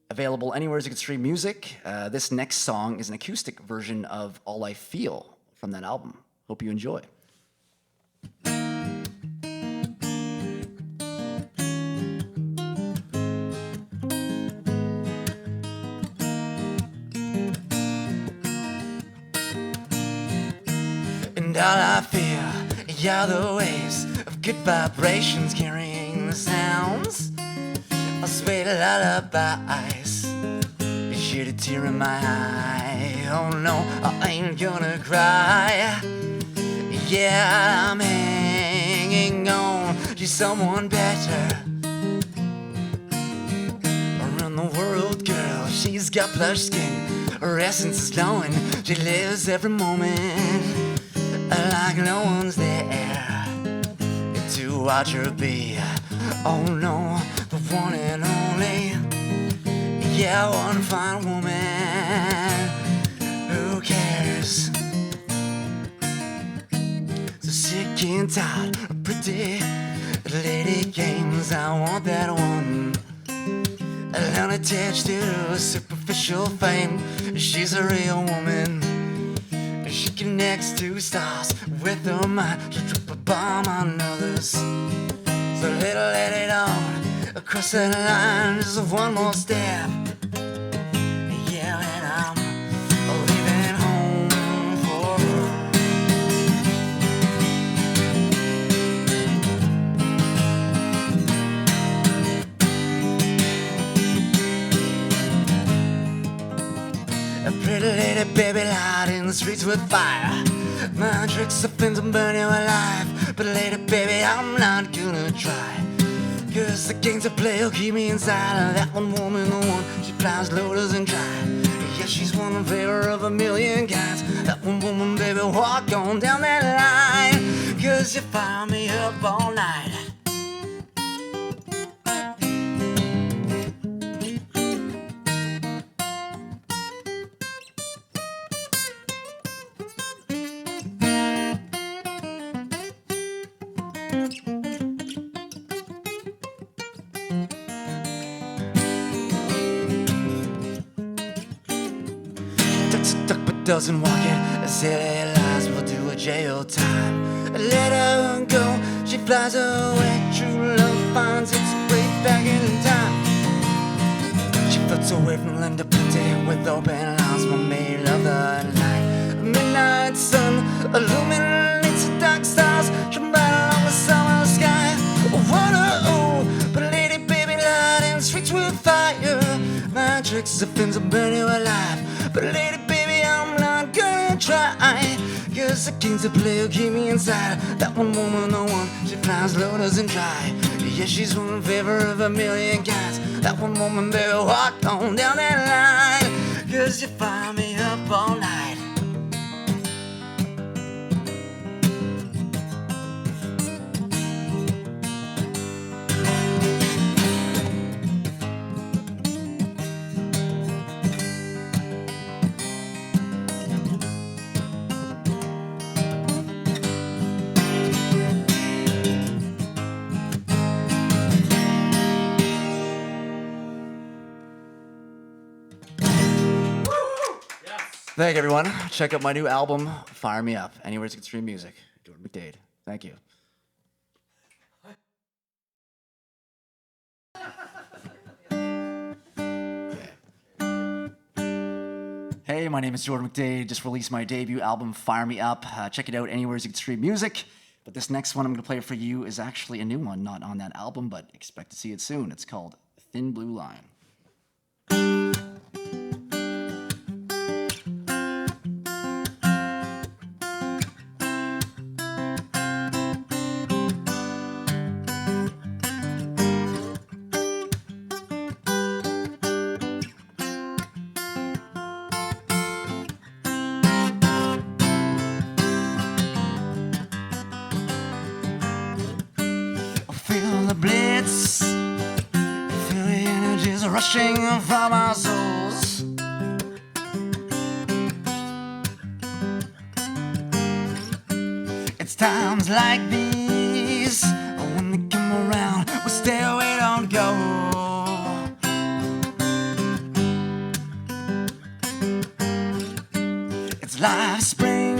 Available anywhere you can stream music. This next song is an acoustic version of All I Feel from that album. Hope you enjoy. And all I feel are the waves of good vibrations carrying the sounds of sweet lullabies. You shed a tear in my eye. Oh no, I ain't gonna cry. Yeah, I'm hanging on to someone better. Around the world, girl, she's got plush skin. Her essence is glowing. She lives every moment like no one's there to watch her be. Oh no, the one and only. Yeah, one fine woman. Who cares? So sick and tired of pretty lady games. I want that one. Unattached to superficial fame. She's a real woman. She connects to stars with her mind. She'll drop a bomb on others. So let it on across that line. Just one more step. Yeah, and I'm leaving home for her. A pretty lady, baby, light in the streets with fire. My tricks are fins and burn you alive. But lady, baby, I'm not gonna try. Cause the games I play will keep me inside of that one woman, the one she flies low, doesn't try. Yeah, she's one in favor of a million guys. That one woman, baby, walk on down that line. Cause you fire me up all night. doesn't walk it, silly lies will do a jail time. Let her go, she flies away. True love finds its way back in time. She floats away from Linda Plenty with open arms, but may love the night. Midnight sun illuminates the dark stars, shine bright along the summer sky. But lady baby lighting streets with fire. My tricks of fins will burn you alive. But lady baby, I'm not gonna try. Cause the king's a player, keep me inside. That one woman, no one, she flies low, doesn't try. Yeah, she's one in favor of a million guys. That one woman, baby, walk on down that line. Cause you fire me up all night. Thank you, everyone. Check out my new album, Fire Me Up, anywhere you can stream music. Jordan McDade. Thank you. Hey, my name is Jordan McDade. Just released my debut album, Fire Me Up. Check it out anywhere you can stream music. But this next one I'm going to play for you is actually a new one, not on that album, but expect to see it soon. It's called Thin Blue Line. Rushing from our souls. It's times like these when they come around, we stay away, don't go. It's life's spring,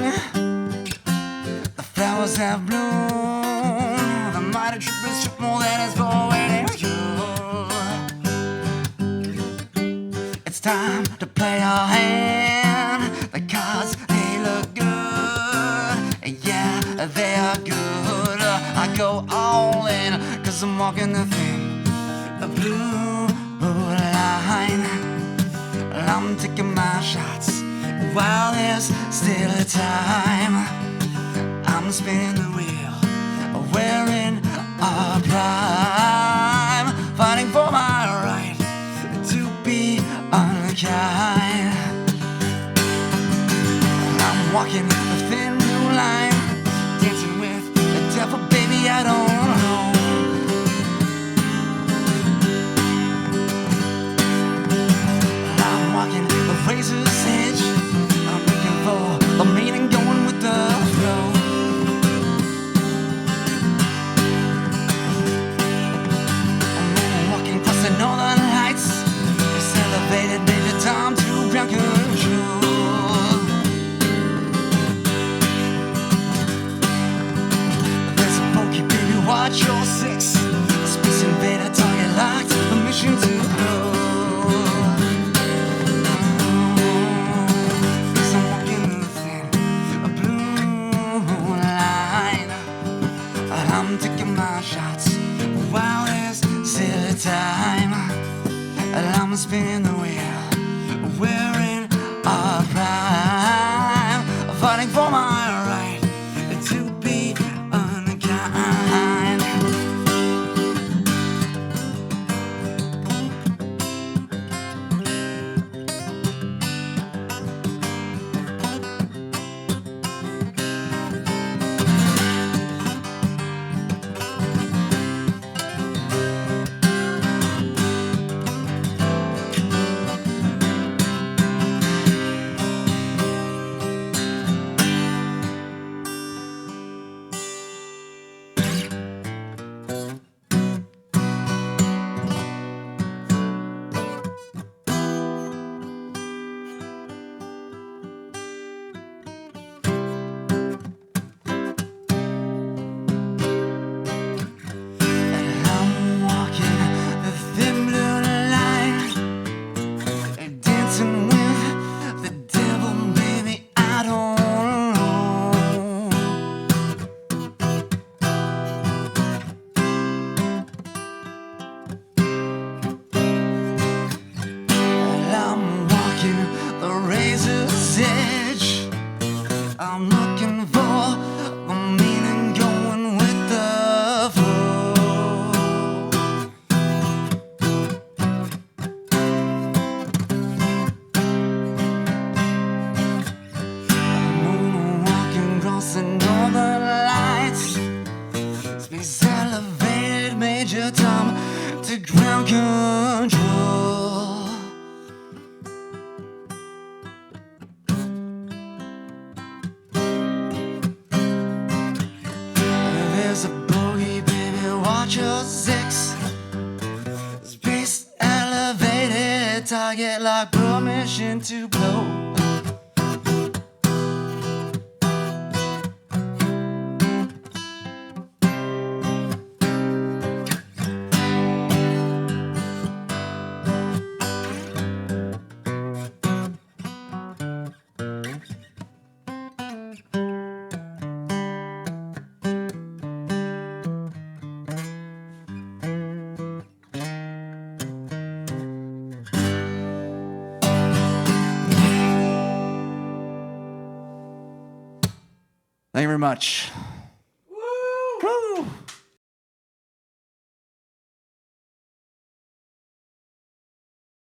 the flowers have bloomed, the mighty troop is more than is for waiting for you. It's time to play our hand. The cards, they look good. Yeah, they are good. I go all in, cause I'm walking the thin, the blue line. I'm taking my shots while there's still a time. I'm spinning the wheel, wearing our prime, fighting for my right to be unkind. I'm walking the thin blue line, dancing with the devil, baby, I don't know. I'm walking the razor's edge, I'm looking for the meaning, going with the flow. I'm walking across the northern lights, elevated, baby, time to ground control. There's a pokey, baby, watch your six. Space invader, target locked, permission to go. Cause I'm walking the thin blue line. I'm taking my shots while there's still time. I'm spinning the wheel, wearing our prime, fighting for my right to be unkind. I'm looking for the meaning going with the flow. I'm walking, crossing all the lights. Space elevated, Major Tom to ground control. There's a bogey, baby, watch your six. Space elevated, target lock, permission to blow. Thank you very much.